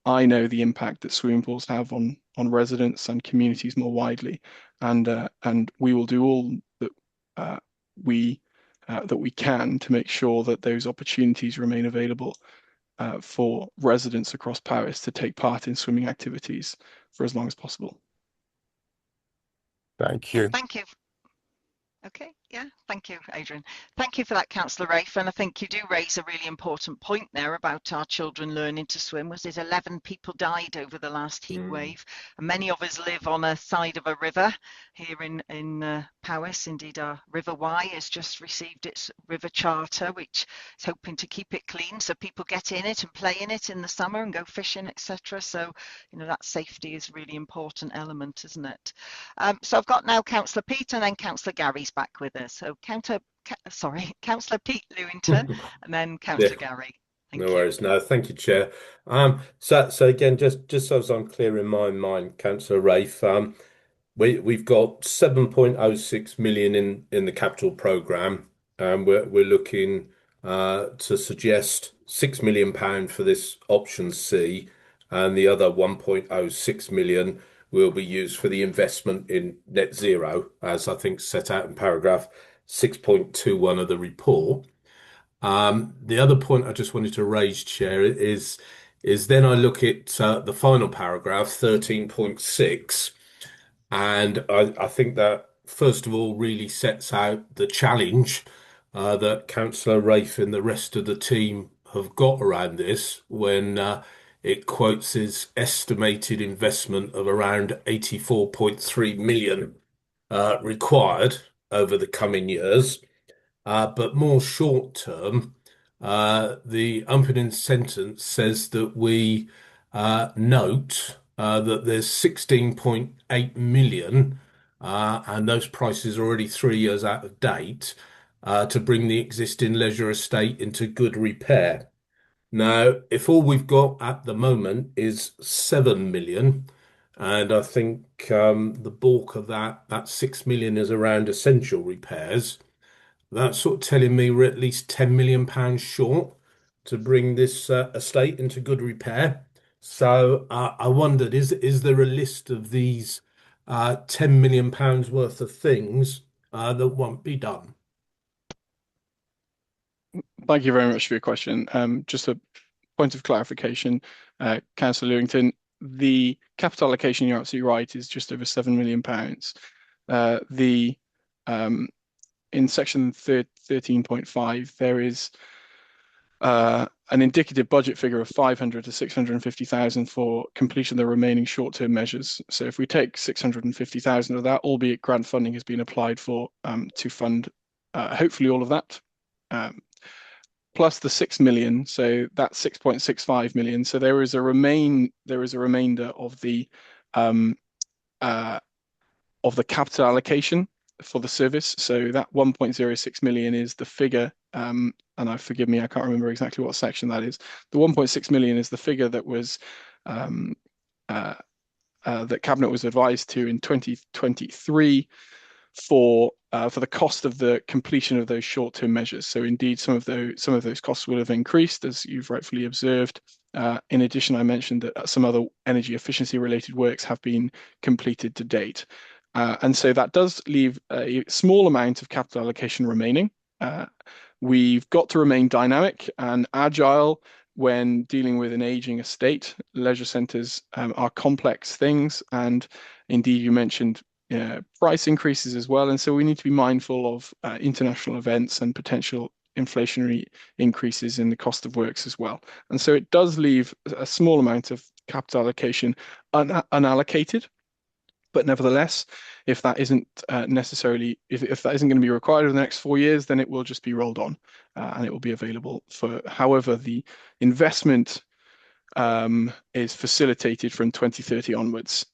I know the impact that swimming pools have on residents and communities more widely, and we will do all that we can to make sure that those opportunities remain available for residents across Powys to take part in swimming activities for as long as possible. Thank you. Thank you. Okay, yeah, thank you, Adrian. Thank you for that, Councillor Rafe. And I think you do raise a really important point there about our children learning to swim. Was it 11 people died over the last heat wave? And many of us live on a side of a river here in Powys. Indeed, our River Wye has just received its river charter, which is hoping to keep it clean so people get in it and play in it in the summer and go fishing, etc. So, you know, that safety is a really important element, isn't it? So I've got now Councillor Pete and then Councillor Gary's back with us. So Councillor Pete Lewington and then Councillor Gary. Thank No you. worries. No, thank you, Chair. So again, just so as I'm clear in my mind, Councillor Rafe, we've got 7.06 million in the capital programme, and we're looking to suggest £6 million for this option C, and the other 1.06 million will be used for the investment in net zero, as I think set out in paragraph 6.21 of the report. The other point I just wanted to raise, Chair, is then I look at the final paragraph, 13.6, and I think that, first of all, really sets out the challenge that Councillor Rafe and the rest of the team have got around this when it quotes his estimated investment of around 84.3 million required over the coming years. But more short term, the opening sentence says that we note that there's 16.8 million, and those prices are already 3 years out of date, to bring the existing leisure estate into good repair. Now, if all we've got at the moment is 7 million, And I think the bulk of that 6 million is around essential repairs. That's sort of telling me we're at least £10 million short to bring this estate into good repair. So I wondered, is there a list of these £10 million worth of things that won't be done? Thank you very much for your question. Just a point of clarification, Councillor Lewington, the capital allocation, you're absolutely right, is just over £7 million. In section 13.5, there is an indicative budget figure of 500 to 650,000 for completion of the remaining short-term measures. So if we take 650,000 of that, albeit grant funding has been applied for to fund hopefully all of that, plus the 6 million, so that's 6.65 million. So there is a remainder of the capital allocation for the service. So that 1.06 million is the figure, and forgive me, I can't remember exactly what section that is. The 1.6 million is the figure that was that Cabinet was advised to in 2023 for the cost of the completion of those short-term measures. So indeed, some of those costs will have increased, as you've rightfully observed. In addition, I mentioned that some other energy efficiency related works have been completed to date. And so that does leave a small amount of capital allocation remaining. We've got to remain dynamic and agile when dealing with an aging estate. Leisure centres are complex things, and indeed you mentioned price increases as well, and so we need to be mindful of international events and potential inflationary increases in the cost of works as well. And so it does leave a small amount of capital allocation unallocated. But nevertheless, if that isn't necessarily, if that isn't going to be required over the next 4 years, then it will just be rolled on and it will be available for however the investment is facilitated from 2030 onwards.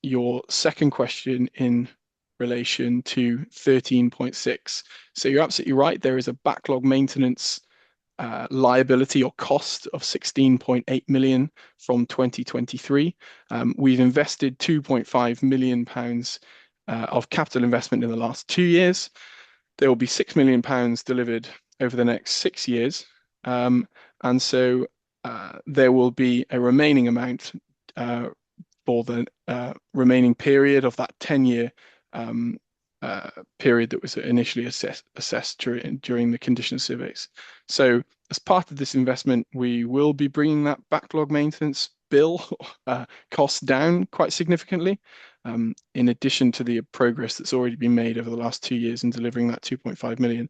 Your second question in relation to 13.6. So you're absolutely right. There is a backlog maintenance liability or cost of 16.8 million from 2023. We've invested 2.5 million pounds of capital investment in the last 2 years. There will be 6 million pounds delivered over the next 6 years. And so there will be a remaining amount for the remaining period of that 10-year period that was initially assessed during the condition surveys. So as part of this investment, we will be bringing that backlog maintenance bill cost down quite significantly, in addition to the progress that's already been made over the last 2 years in delivering that 2.5 million.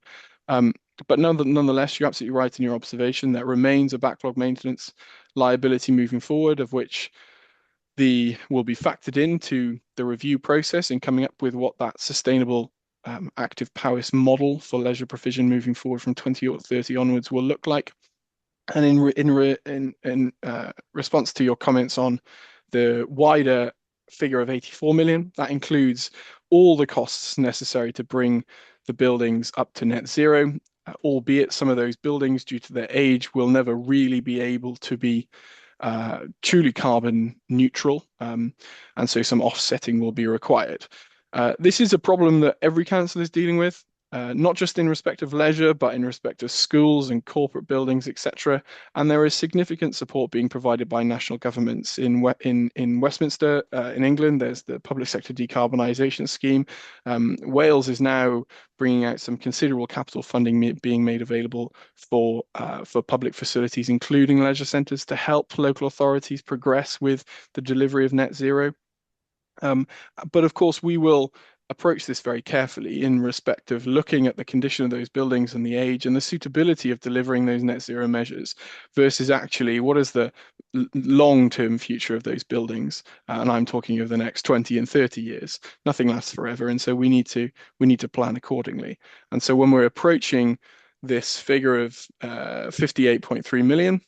But nonetheless, you're absolutely right in your observation. That remains a backlog maintenance liability moving forward, of which will be factored into the review process in coming up with what that sustainable active Powys model for leisure provision moving forward from 2030 onwards will look like. And in response to your comments on the wider figure of 84 million, that includes all the costs necessary to bring the buildings up to net zero, albeit some of those buildings, due to their age, will never really be able to be truly carbon neutral, and so some offsetting will be required. This is a problem that every council is dealing with, not just in respect of leisure, but in respect of schools and corporate buildings, etc. And there is significant support being provided by national governments in Westminster, in England. There's the Public Sector Decarbonisation Scheme. Wales is now bringing out some considerable capital funding being made available for public facilities, including leisure centres, to help local authorities progress with the delivery of net zero. But of course, we will approach this very carefully in respect of looking at the condition of those buildings and the age and the suitability of delivering those net zero measures versus actually what is the long-term future of those buildings. And I'm talking of the next 20 and 30 years. Nothing lasts forever, and so we need to plan accordingly. And so when we're approaching this figure of 58.3 million,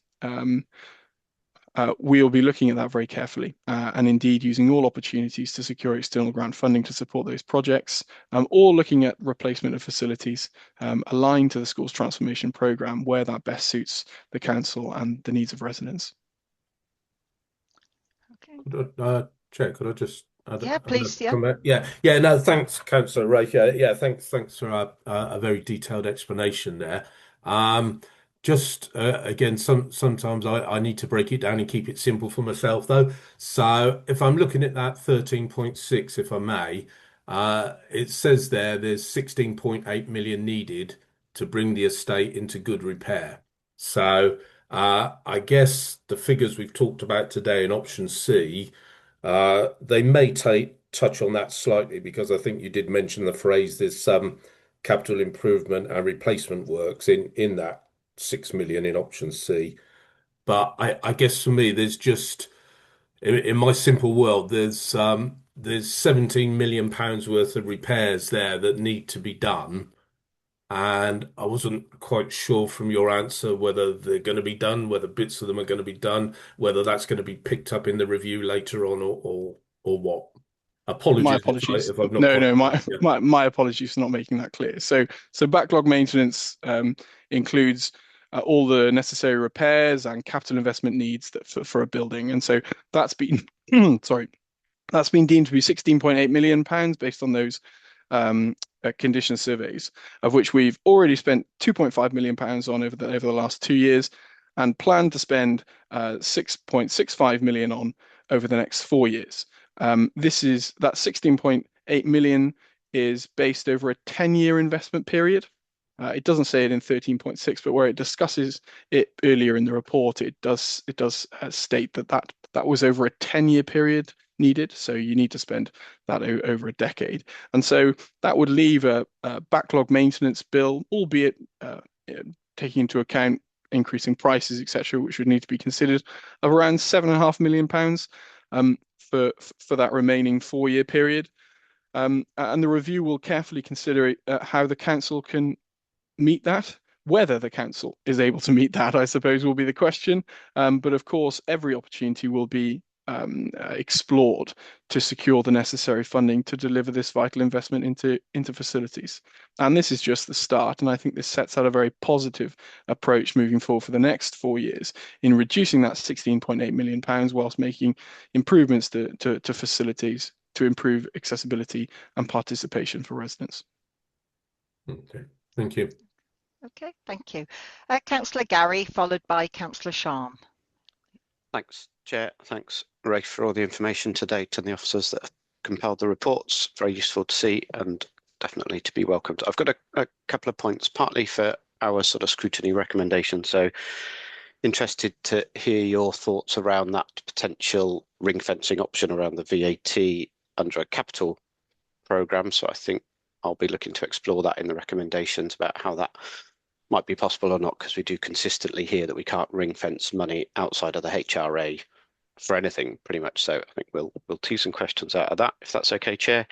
we'll be looking at that very carefully and indeed using all opportunities to secure external grant funding to support those projects, or looking at replacement of facilities aligned to the school's transformation programme where that best suits the council and the needs of residents. Chair, could I just add Yeah, please. Yeah. comment? Yeah. No, thanks, Councillor Rafe. Yeah. Thanks for a very detailed explanation there. Just again, sometimes I need to break it down and keep it simple for myself, though. So if I'm looking at that 13.6, if I may, it says there's 16.8 million needed to bring the estate into good repair. So I guess the figures we've talked about today in option C, they may touch on that slightly, because I think you did mention the phrase there's some capital improvement and replacement works in that 6 million in option C. But I guess for me, there's just, in my simple world, there's 17 million pounds worth of repairs there that need to be done. And I wasn't quite sure from your answer whether they're going to be done, whether bits of them are going to be done, whether that's going to be picked up in the review later on, or what. Apologies. My apologies. If I've not No, quite my apologies for not making that clear. So backlog maintenance includes all the necessary repairs and capital investment needs for a building, and so that's been that's been deemed to be 16.8 million pounds based on those condition surveys, of which we've already spent 2.5 million pounds on over the last 2 years, and plan to spend 6.65 million on over the next 4 years. That 16.8 million is based over a 10-year investment period. It doesn't say it in 13.6, but where it discusses it earlier in the report, it does state that was over a 10-year period needed. So you need to spend that over a decade, and so that would leave a backlog maintenance bill, albeit taking into account increasing prices, etc., which would need to be considered, of around £7.5 million for that remaining 4-year period. And the review will carefully consider how the council can meet that. Whether the council is able to meet that, I suppose, will be the question. But of course, every opportunity will be explored to secure the necessary funding to deliver this vital investment into facilities. And this is just the start. And I think this sets out a very positive approach moving forward for the next 4 years in reducing that £16.8 million whilst making improvements to facilities to improve accessibility and participation for residents. Okay, thank you. Okay, thank you. Councillor Gary, followed by Councillor Sean. Thanks, Chair. Thanks, Rafe, for all the information to date and the officers that have compiled the reports. Very useful to see and definitely to be welcomed. I've got a couple of points, partly for our sort of scrutiny recommendation. So interested to hear your thoughts around that potential ring fencing option around the VAT under a capital programme. So I think I'll be looking to explore that in the recommendations about how that might be possible or not, because we do consistently hear that we can't ring fence money outside of the HRA for anything, pretty much. So I think we'll tease some questions out of that, if that's okay, Chair.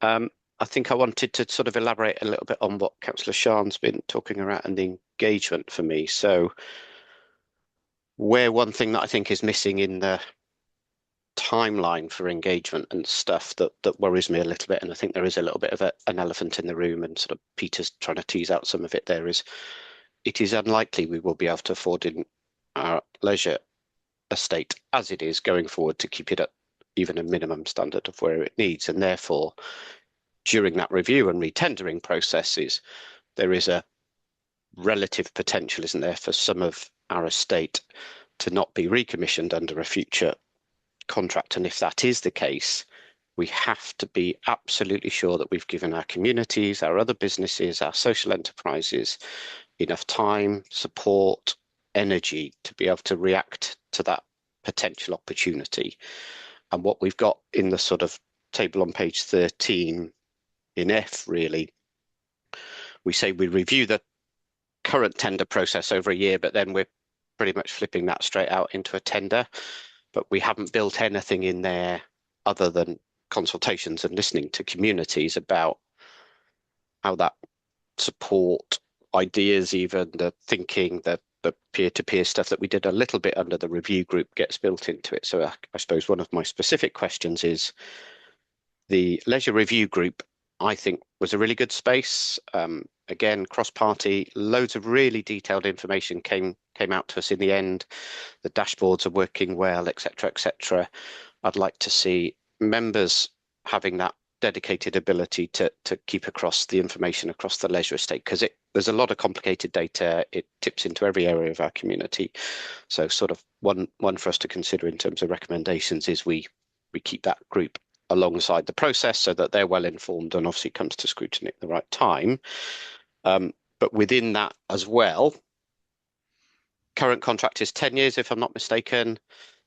I think I wanted to sort of elaborate a little bit on what Councillor Sean's been talking about and the engagement for me. So where one thing that I think is missing in the timeline for engagement and stuff that worries me a little bit, and I think there is a little bit of an elephant in the room, and sort of Peter's trying to tease out some of it there, is it is unlikely we will be able to afford in our leisure estate as it is going forward to keep it at even a minimum standard of where it needs, and therefore during that review and retendering processes there is a relative potential, isn't there, for some of our estate to not be recommissioned under a future contract. And if that is the case, we have to be absolutely sure that we've given our communities, our other businesses, our social enterprises enough time, support, energy to be able to react to that potential opportunity. And what we've got in the sort of table on page 13 in F, really, we say we review the current tender process over a year, but then we're pretty much flipping that straight out into a tender. But we haven't built anything in there other than consultations and listening to communities about how that support, ideas, even the thinking, the peer-to-peer stuff that we did a little bit under the review group gets built into it. So I suppose one of my specific questions is the leisure review group, I think, was a really good space. Again, cross-party, loads of really detailed information came out to us in the end. The dashboards are working well, etc., etc. I'd like to see members having that dedicated ability to keep across the information across the leisure estate, because there's a lot of complicated data. It tips into every area of our community. So sort of one for us to consider in terms of recommendations is we keep that group alongside the process so that they're well informed and obviously comes to scrutiny at the right time. But within that as well, current contract is 10 years, if I'm not mistaken.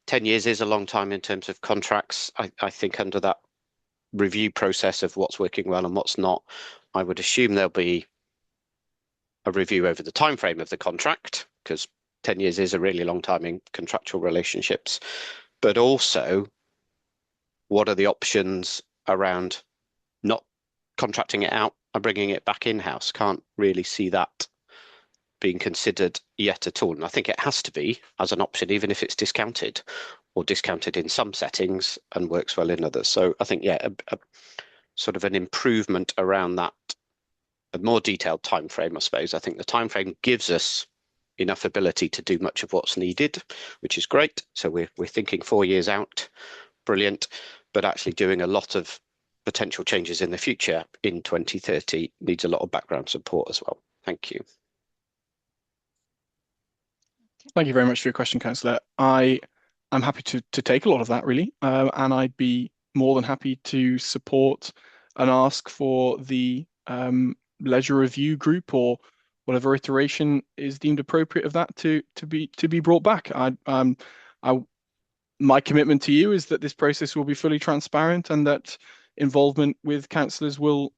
10 years is a long time in terms of contracts. I think under that review process of what's working well and what's not, I would assume there'll be a review over the time frame of the contract, because 10 years is a really long time in contractual relationships. But also, what are the options around not contracting it out and bringing it back in-house? Can't really see that being considered yet at all. And I think it has to be as an option, even if it's discounted, or discounted in some settings and works well in others. So I think, yeah, a sort of an improvement around that, a more detailed time frame, I suppose. I think the time frame gives us enough ability to do much of what's needed, which is great. So we're thinking 4 years out, brilliant, but actually doing a lot of potential changes in the future in 2030 needs a lot of background support as well. Thank you. Thank you very much for your question, Councillor. I'm happy to take a lot of that, really, and I'd be more than happy to support and ask for the leisure review group, or whatever iteration is deemed appropriate of that, to be brought back. My commitment to you is that this process will be fully transparent and that involvement with councillors will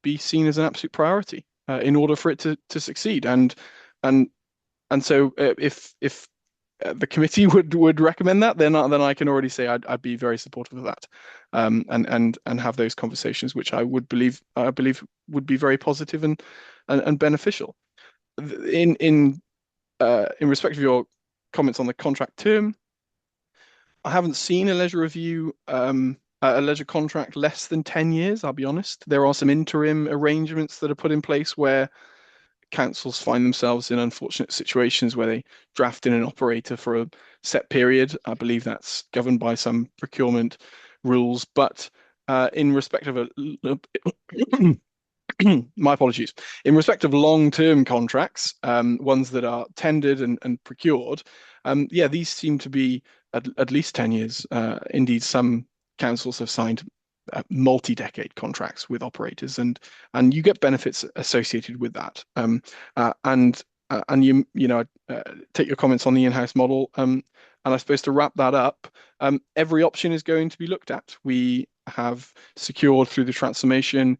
be seen as an absolute priority in order for it to succeed. And so if the committee would recommend that, then I can already say I'd be very supportive of that, and have those conversations, which I believe would be very positive and beneficial. In respect of your comments on the contract term, I haven't seen a leisure review, a leisure contract less than 10 years, I'll be honest. There are some interim arrangements that are put in place where councils find themselves in unfortunate situations where they draft in an operator for a set period. I believe that's governed by some procurement rules, but in respect of my apologies. In respect of long-term contracts, ones that are tendered and procured, yeah, these seem to be at least 10 years. Indeed, some councils have signed multi-decade contracts with operators, and you get benefits associated with that. And you know, take your comments on the in-house model. And I suppose to wrap that up, every option is going to be looked at. We have secured through the transformation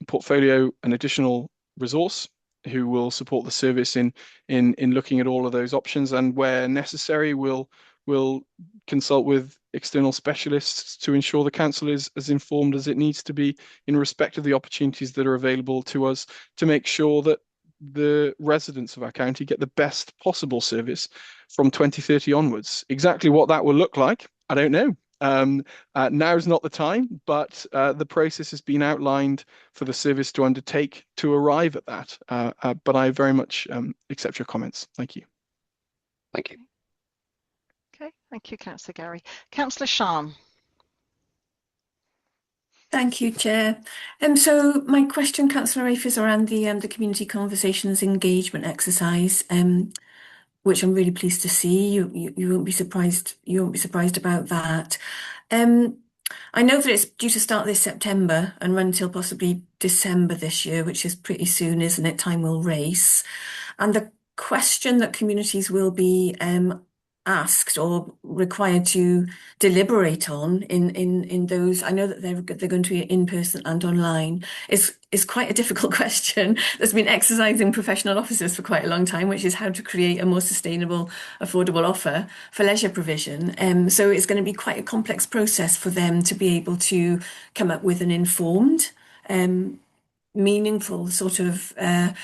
portfolio an additional resource who will support the service in looking at all of those options, and where necessary, we'll consult with external specialists to ensure the council is as informed as it needs to be in respect of the opportunities that are available to us, to make sure that the residents of our county get the best possible service from 2030 onwards. Exactly what that will look like, I don't know. Now's not the time, but the process has been outlined for the service to undertake to arrive at that. But I very much accept your comments. Thank you. Thank you. Okay, thank you, Councillor Gary. Councillor Shan. Thank you, Chair. So my question, Councillor Rafe, is around the community conversations engagement exercise, which I'm really pleased to see. You won't be surprised. You won't be surprised about that. I know that it's due to start this September and run till possibly December this year, which is pretty soon, isn't it? Time will race. And the question that communities will be asked or required to deliberate on in those, I know that they're going to be in person and online, is quite a difficult question that's been exercising professional officers for quite a long time, which is how to create a more sustainable, affordable offer for leisure provision. So it's going to be quite a complex process for them to be able to come up with an informed, meaningful sort of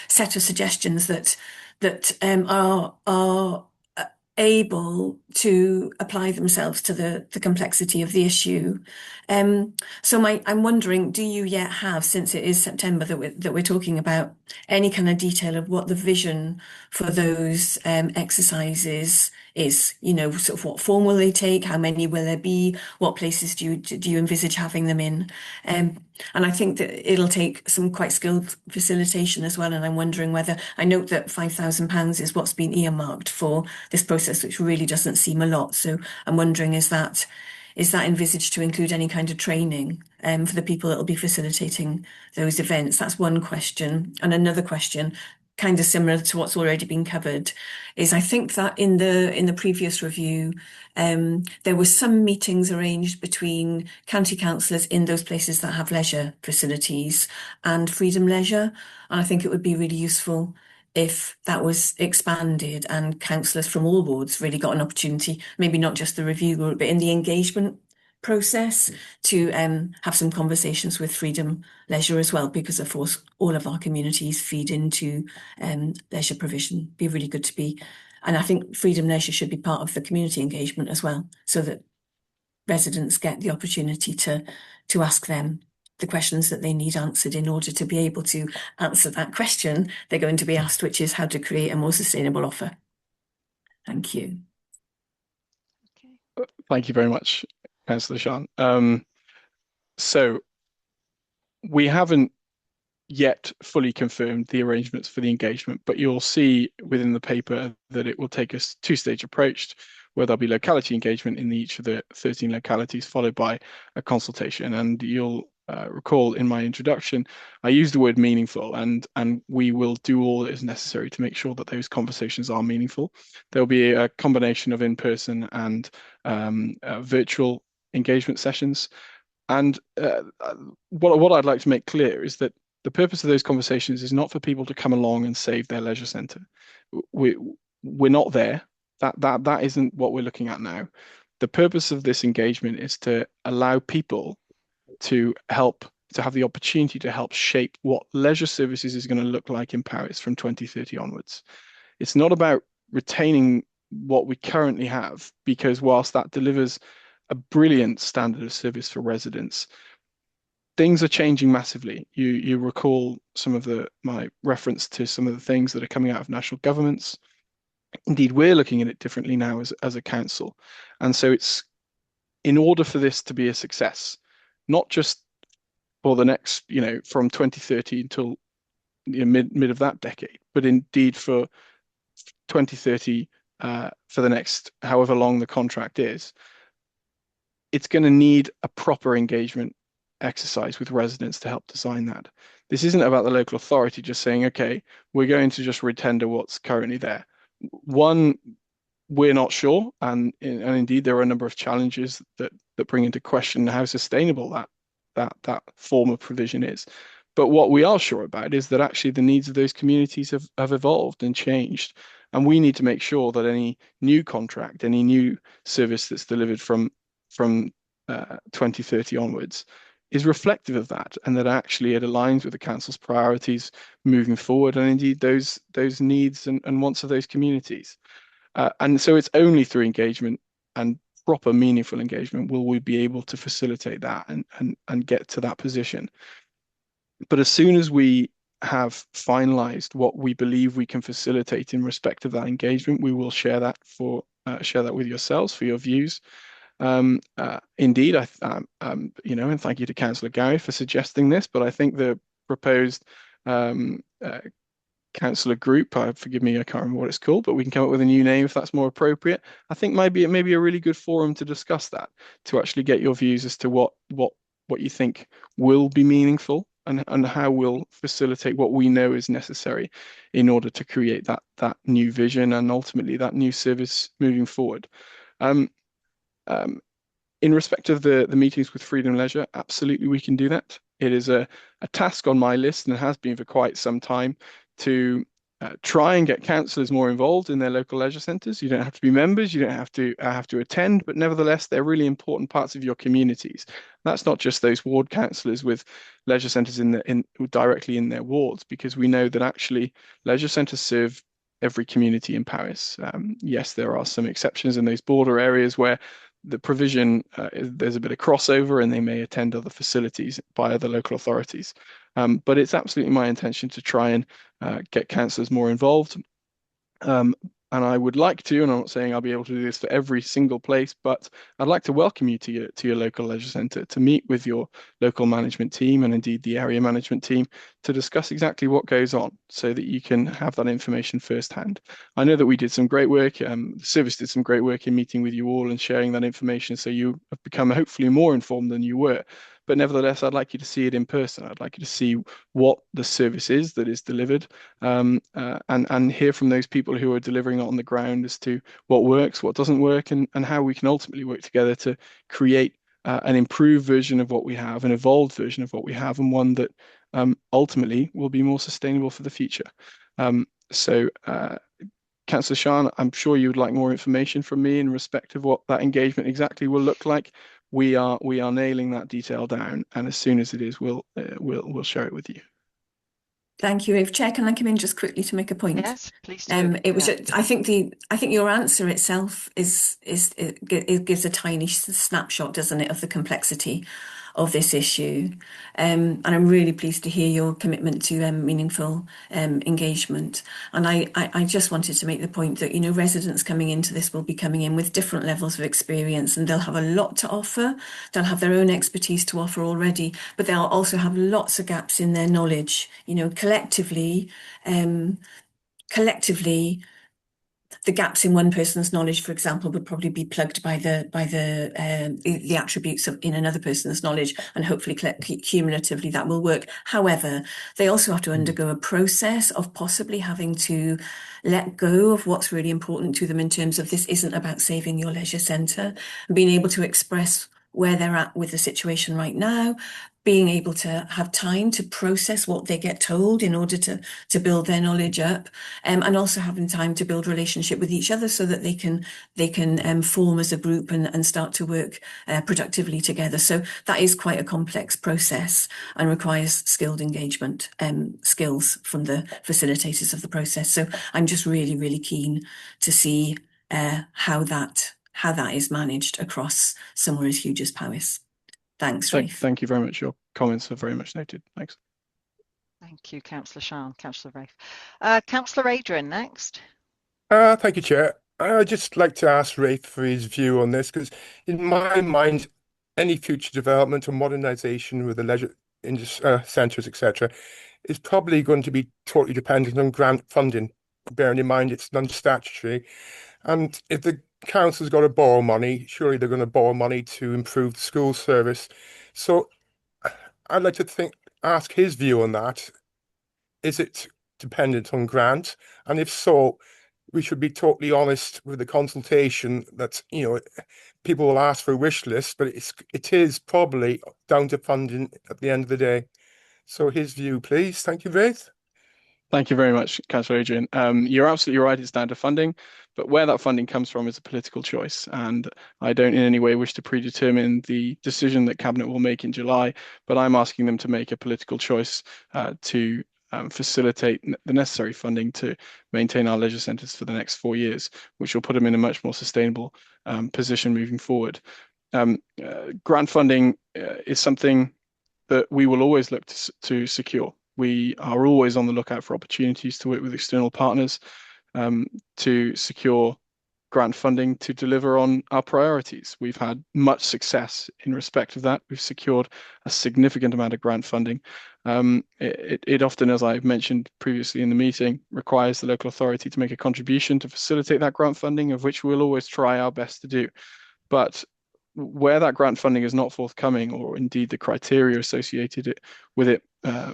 set of suggestions that are able to apply themselves to the complexity of the issue. So I'm wondering, do you yet have, since it is September that we're talking about, any kind of detail of what the vision for those exercises is? You know, sort of what form will they take? How many will there be? What places do you envisage having them in? And I think that it'll take some quite skilled facilitation as well. And I'm wondering whether, I note that £5,000 is what's been earmarked for this process, which really doesn't seem a lot. So I'm wondering, is that envisaged to include any kind of training for the people that will be facilitating those events? That's one question. And another question, kind of similar to what's already been covered, is I think that in the previous review, there were some meetings arranged between county councillors in those places that have leisure facilities and Freedom Leisure. And I think it would be really useful if that was expanded and councillors from all wards really got an opportunity, maybe not just the review group, but in the engagement process, to have some conversations with Freedom Leisure as well, because of course all of our communities feed into leisure provision. Be really good to be, and I think Freedom Leisure should be part of the community engagement as well, so that residents get the opportunity to ask them the questions that they need answered in order to be able to answer that question they're going to be asked, which is how to create a more sustainable offer. Thank you. Thank you very much, Councillor Sian. So we haven't yet fully confirmed the arrangements for the engagement, but you'll see within the paper that it will take a two-stage approach, where there'll be locality engagement in each of the 13 localities, followed by a consultation. And you'll recall in my introduction, I used the word meaningful, and we will do all that is necessary to make sure that those conversations are meaningful. There'll be a combination of in-person and virtual engagement sessions. And what I'd like to make clear is that the purpose of those conversations is not for people to come along and save their leisure centre. We're not there. That isn't what we're looking at now. The purpose of this engagement is to allow people to have the opportunity to help shape what leisure services is going to look like in Paris from 2030 onwards. It's not about retaining what we currently have, because whilst that delivers a brilliant standard of service for residents, things are changing massively. You recall some of my reference to some of the things that are coming out of national governments. Indeed, we're looking at it differently now as a council. And so it's, in order for this to be a success, not just for the next, from 2030 until mid of that decade, but indeed for 2030, for the next however long the contract is, it's going to need a proper engagement exercise with residents to help design that. This isn't about the local authority just saying, okay, we're going to just retender what's currently there. One, we're not sure, and indeed there are a number of challenges that bring into question how sustainable that form of provision is. But what we are sure about is that actually the needs of those communities have evolved and changed, and we need to make sure that any new contract, any new service that's delivered from 2030 onwards is reflective of that, and that actually it aligns with the council's priorities moving forward, and indeed those needs and wants of those communities. And so it's only through engagement and proper meaningful engagement will we be able to facilitate that and get to that position. But as soon as we have finalized what we believe we can facilitate in respect of that engagement, we will share that with yourselves for your views. Indeed, and thank you to Councillor Gary for suggesting this, but I think the proposed councillor group, forgive me, I can't remember what it's called, but we can come up with a new name if that's more appropriate. I think it may be a really good forum to discuss that, to actually get your views as to what you think will be meaningful and how we'll facilitate what we know is necessary in order to create that new vision and ultimately that new service moving forward. In respect of the meetings with Freedom Leisure, absolutely we can do that. It is a task on my list, and has been for quite some time, to try and get councillors more involved in their local leisure centres. You don't have to be members, you don't have to attend, but nevertheless, they're really important parts of your communities. That's not just those ward councillors with leisure centres directly in their wards, because we know that actually leisure centres serve every community in Paris. Yes, there are some exceptions in those border areas where the provision, there's a bit of crossover and they may attend other facilities by other local authorities. But it's absolutely my intention to try and get councillors more involved. And I would like to, and I'm not saying I'll be able to do this for every single place, but I'd like to welcome you to your local leisure centre, to meet with your local management team and indeed the area management team to discuss exactly what goes on so that you can have that information firsthand. I know that we did some great work, the service did some great work in meeting with you all and sharing that information, so you have become hopefully more informed than you were. But nevertheless, I'd like you to see it in person. I'd like you to see what the service is that is delivered, and hear from those people who are delivering it on the ground as to what works, what doesn't work, and how we can ultimately work together to create an improved version of what we have, an evolved version of what we have, and one that ultimately will be more sustainable for the future. Councillor Shan, I'm sure you would like more information from me in respect of what that engagement exactly will look like. We are nailing that detail down, and as soon as it is, we'll share it with you. Thank you, Eve. Chair, can I come in just quickly to make a point? Yes, please do. It was. I think your answer itself it gives a tiny snapshot, doesn't it, of the complexity of this issue. And I'm really pleased to hear your commitment to meaningful engagement. And I just wanted to make the point that, residents coming into this will be coming in with different levels of experience, and they'll have a lot to offer. They'll have their own expertise to offer already, but they'll also have lots of gaps in their knowledge. Collectively, the gaps in one person's knowledge, for example, would probably be plugged by the attributes in another person's knowledge, and hopefully cumulatively that will work. However, they also have to undergo a process of possibly having to let go of what's really important to them in terms of this isn't about saving your leisure centre, and being able to express where they're at with the situation right now, being able to have time to process what they get told in order to build their knowledge up, and also having time to build relationship with each other so that they can form as a group and start to work productively together. So that is quite a complex process and requires skilled engagement skills from the facilitators of the process. So I'm just really, really keen to see how that is managed across somewhere as huge as Powys. Thanks, Rafe. Thank you very much. Your comments are very much noted. Thanks. Thank you, Councillor Shan. Councillor Rafe. Councillor Adrian, next. Thank you, Chair. I'd just like to ask Rafe for his view on this, because in my mind, any future development or modernisation with the leisure centres, etc., is probably going to be totally dependent on grant funding, bearing in mind it's non-statutory. And if the council's got to borrow money, surely they're going to borrow money to improve the school service. So I'd like to ask his view on that. Is it dependent on grant? And if so, we should be totally honest with the consultation that, people will ask for a wish list, but it is probably down to funding at the end of the day. So his view, please. Thank you, Rafe. Thank you very much, Councillor Adrian. You're absolutely right, it's down to funding, but where that funding comes from is a political choice. And I don't in any way wish to predetermine the decision that Cabinet will make in July, but I'm asking them to make a political choice to facilitate the necessary funding to maintain our leisure centres for the next 4 years, which will put them in a much more sustainable position moving forward. Grant funding is something that we will always look to secure. We are always on the lookout for opportunities to work with external partners to secure grant funding to deliver on our priorities. We've had much success in respect of that. We've secured a significant amount of grant funding. It often, as I've mentioned previously in the meeting, requires the local authority to make a contribution to facilitate that grant funding, of which we'll always try our best to do. But where that grant funding is not forthcoming, or indeed the criteria associated with it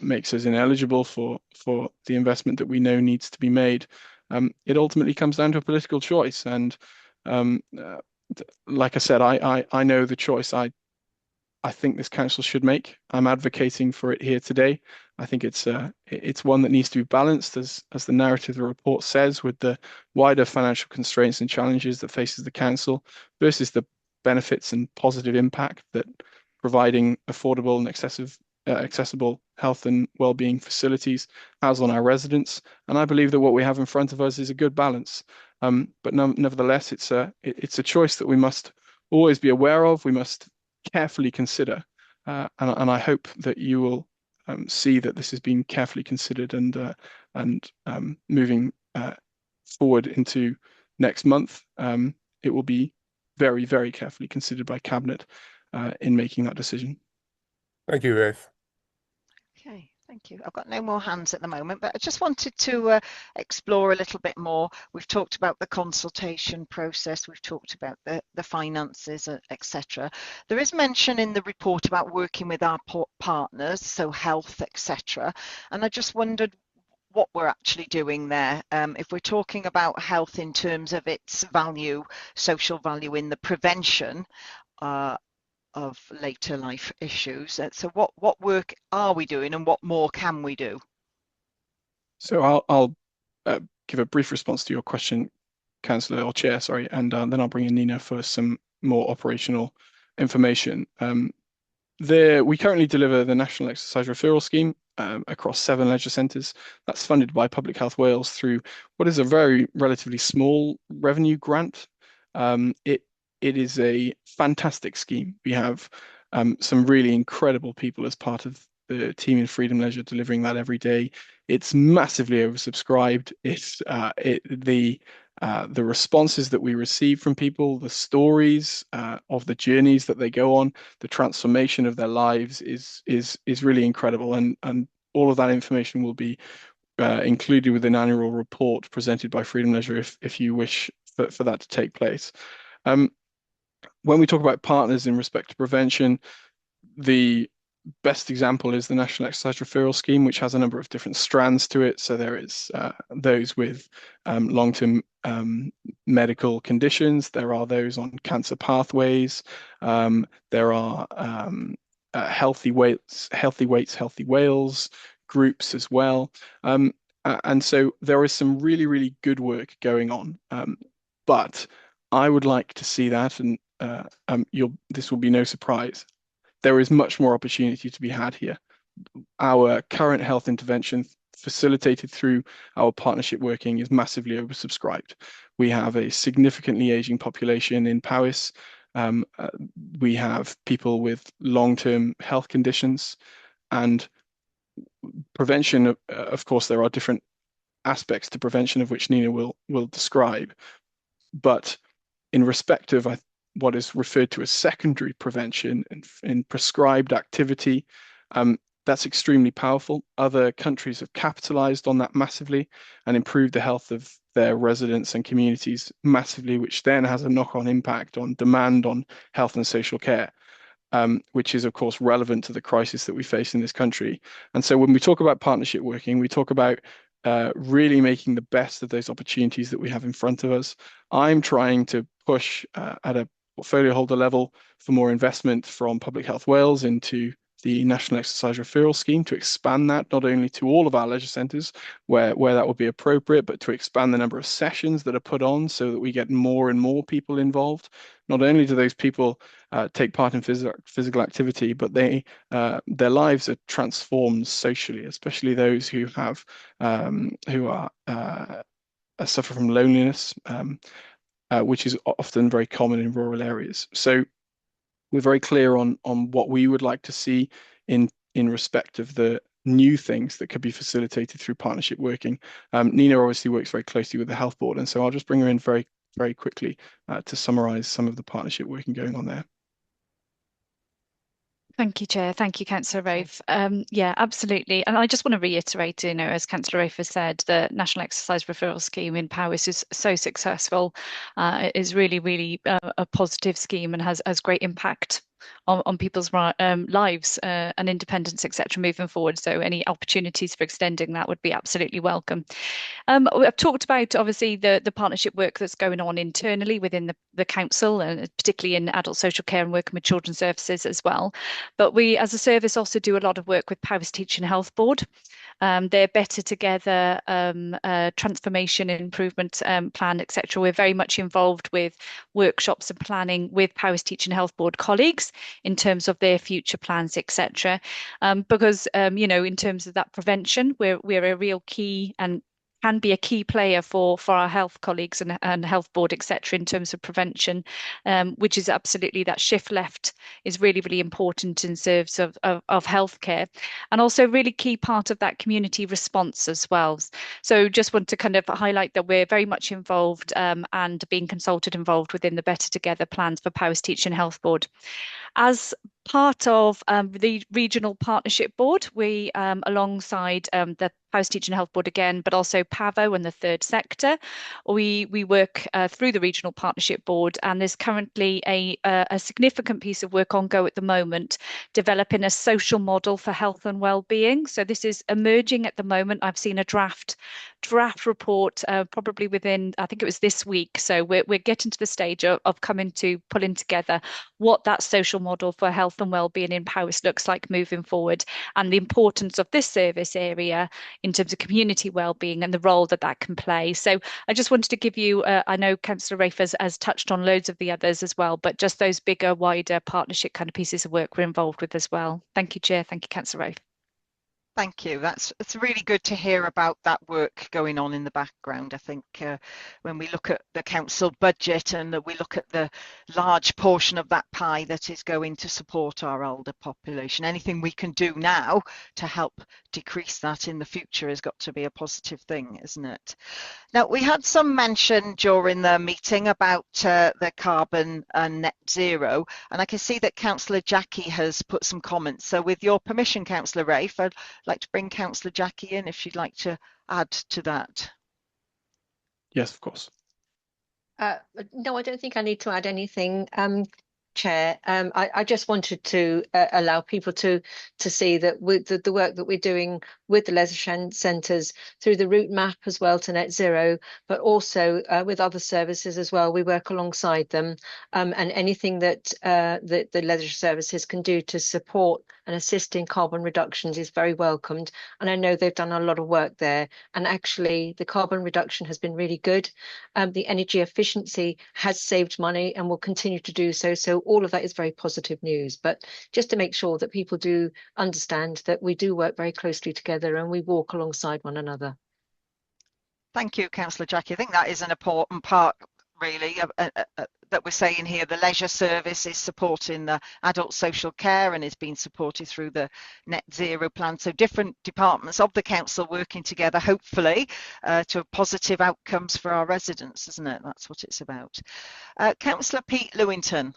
makes us ineligible for the investment that we know needs to be made, it ultimately comes down to a political choice. And like I said, I know the choice I think this council should make. I'm advocating for it here today. I think it's one that needs to be balanced, as the narrative of the report says, with the wider financial constraints and challenges that faces the council versus the benefits and positive impact that providing affordable and accessible health and wellbeing facilities has on our residents. And I believe that what we have in front of us is a good balance. But nevertheless, it's a choice that we must always be aware of. We must carefully consider, and I hope that you will see that this has been carefully considered and moving forward into next month. It will be very, very carefully considered by Cabinet in making that decision. Thank you, Rafe. Okay, thank you. I've got no more hands at the moment, but I just wanted to explore a little bit more. We've talked about the consultation process, we've talked about the finances, etc. There is mention in the report about working with our partners, so health, etc. And I just wondered what we're actually doing there. If we're talking about health in terms of its value, social value in the prevention of later life issues. So what work are we doing and what more can we do? So I'll give a brief response to your question, Councillor, or Chair, sorry, and then I'll bring in Nina for some more operational information. We currently deliver the National Exercise Referral Scheme across 7 leisure centres. That's funded by Public Health Wales through what is a very relatively small revenue grant. It is a fantastic scheme. We have some really incredible people as part of the team in Freedom Leisure delivering that every day. It's massively oversubscribed. The responses that we receive from people, the stories of the journeys that they go on, the transformation of their lives is really incredible. And all of that information will be included with an annual report presented by Freedom Leisure if you wish for that to take place. When we talk about partners in respect to prevention, the best example is the National Exercise Referral Scheme, which has a number of different strands to it. So there is those with long-term medical conditions. There are those on cancer pathways. There are healthy weights, healthy whales groups as well. And so there is some really, really good work going on. But I would like to see that, and this will be no surprise. There is much more opportunity to be had here. Our current health intervention facilitated through our partnership working is massively oversubscribed. We have a significantly aging population in Powys. We have people with long-term health conditions, and prevention, of course, there are different aspects to prevention of which Nina will describe. But in respect of what is referred to as secondary prevention in prescribed activity, that's extremely powerful. Other countries have capitalized on that massively and improved the health of their residents and communities massively, which then has a knock-on impact on demand on health and social care, which is, of course, relevant to the crisis that we face in this country. And so when we talk about partnership working, we talk about really making the best of those opportunities that we have in front of us. I'm trying to push at a portfolio holder level for more investment from Public Health Wales into the National Exercise Referral Scheme, to expand that not only to all of our leisure centres where that would be appropriate, but to expand the number of sessions that are put on so that we get more and more people involved. Not only do those people take part in physical activity, but their lives are transformed socially, especially those who have suffer from loneliness, which is often very common in rural areas. So we're very clear on what we would like to see in respect of the new things that could be facilitated through partnership working. Nina obviously works very closely with the Health Board, and so I'll just bring her in very, very quickly to summarise some of the partnership working going on there. Thank you, Chair. Thank you, Councillor Rafe. Yeah, absolutely. And I just want to reiterate, as Councillor Rafe has said, the National Exercise Referral Scheme in Powys is so successful. It is really, really a positive scheme and has great impact on people's lives and independence, etc., moving forward. So any opportunities for extending that would be absolutely welcome. I've talked about, obviously, the partnership work that's going on internally within the council, and particularly in adult social care and working with children's services as well. But we, as a service, also do a lot of work with Powys Teaching Health Board. their Better Together transformation and improvement plan, etc. We're very much involved with workshops and planning with Powys Teaching Health Board colleagues in terms of their future plans, etc. Because in terms of that prevention, we're a real key and can be a key player for our health colleagues and health board, etc., in terms of prevention, which is absolutely that shift left is really, really important in service of healthcare, and also really key part of that community response as well. So just want to kind of highlight that we're very much involved and being consulted involved within the Better Together plans for Powys Teaching Health Board. As part of the Regional Partnership Board, we, alongside the Powys Teaching Health Board again, but also PAVO and the third sector, we work through the Regional Partnership Board, and there's currently a significant piece of work on go at the moment, developing a social model for health and well-being. So this is emerging at the moment. I've seen a draft report probably within, I think it was this week. So we're getting to the stage of coming to pulling together what that social model for health and well-being in Powys looks like moving forward, and the importance of this service area in terms of community well-being and the role that that can play. So I just wanted to give you, I know Councillor Rafe has touched on loads of the others as well, but just those bigger, wider partnership kind of pieces of work we're involved with as well. Thank you, Chair. Thank you, Councillor Rafe. Thank you. It's really good to hear about that work going on in the background. I think when we look at the council budget and that we look at the large portion of that pie that is going to support our older population, anything we can do now to help decrease that in the future has got to be a positive thing, isn't it? Now, we had some mention during the meeting about the carbon and net zero, and I can see that Councillor Jackie has put some comments. So with your permission, Councillor Rafe, I'd like to bring Councillor Jackie in if she'd like to add to that. Yes, of course. No, I don't think I need to add anything, Chair. I just wanted to allow people to see that with the work that we're doing with the leisure centres through the route map as well to net zero, but also with other services as well. We work alongside them, and anything that the leisure services can do to support and assist in carbon reductions is very welcomed. And I know they've done a lot of work there. And actually, the carbon reduction has been really good. The energy efficiency has saved money and will continue to do so. So all of that is very positive news. But just to make sure that people do understand that we do work very closely together and we walk alongside one another. Thank you, Councillor Jackie. I think that is an important part, really, that we're saying here. The leisure service is supporting the adult social care and is being supported through the net zero plan. So different departments of the council working together, hopefully, to positive outcomes for our residents, isn't it? That's what it's about. Councillor Pete Lewington.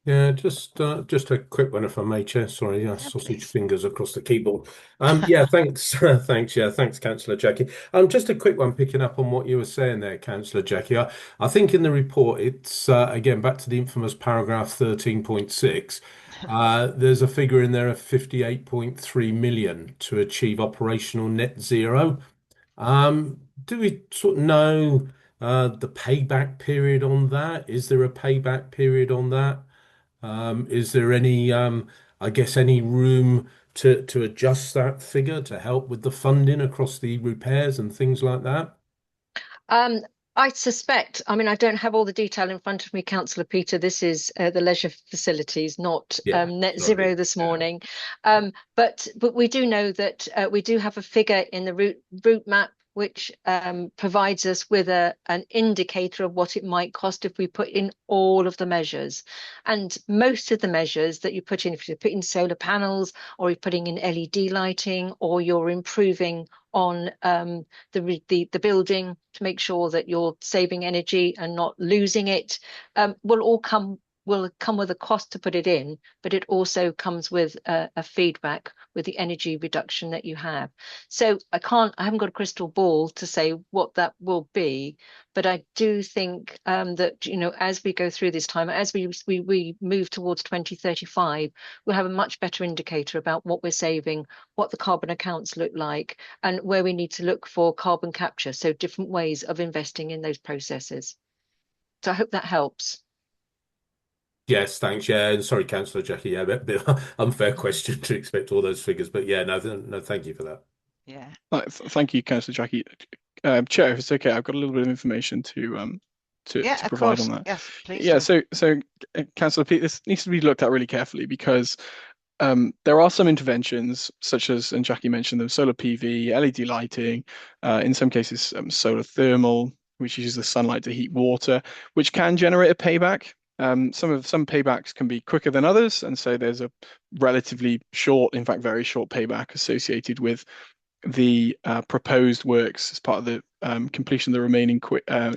Yeah, just a quick one, if I may, Chair. Sorry, sausage please. fingers across the keyboard. Yeah, thanks, thanks. Yeah, thanks, Councillor Jackie. Just a quick one, picking up on what you were saying there, Councillor Jackie. I think in the report, it's again back to the infamous paragraph 13.6. There's a figure in there of 58.3 million to achieve operational net zero. Do we sort of know the payback period on that? Is there a payback period on that? Is there any, I guess, any room to adjust that figure to help with the funding across the repairs and things like that? I suspect, I mean, I don't have all the detail in front of me, Councillor Peter. This is the leisure facilities, not net zero this morning. But we do know that we do have a figure in the route map which provides us with an indicator of what it might cost if we put in all of the measures. And most of the measures that you put in, if you put in solar panels or you're putting in LED lighting or you're improving on the building to make sure that you're saving energy and not losing it, will come with a cost to put it in, but it also comes with a feedback with the energy reduction that you have. So I haven't got a crystal ball to say what that will be, but I do think that, you know, as we go through this time, as we move towards 2035, we'll have a much better indicator about what we're saving, what the carbon accounts look like, and where we need to look for carbon capture. So different ways of investing in those processes. So I hope that helps. Yes, thanks. Yeah, and sorry, Councillor Jackie. Yeah, a bit unfair question to expect all those figures, but yeah, no, thank you for that. Yeah. Thank you, Councillor Jackie. Chair, if it's okay, I've got a little bit of information to Yeah, of provide course. on that. Yes, please. Yeah, so Councillor Pete, this needs to be looked at really carefully because there are some interventions, such as, and Jackie mentioned them, solar PV, LED lighting, in some cases solar thermal, which uses the sunlight to heat water, which can generate a payback. Some paybacks can be quicker than others, and so there's a relatively short, in fact, very short payback associated with the proposed works as part of the completion of the remaining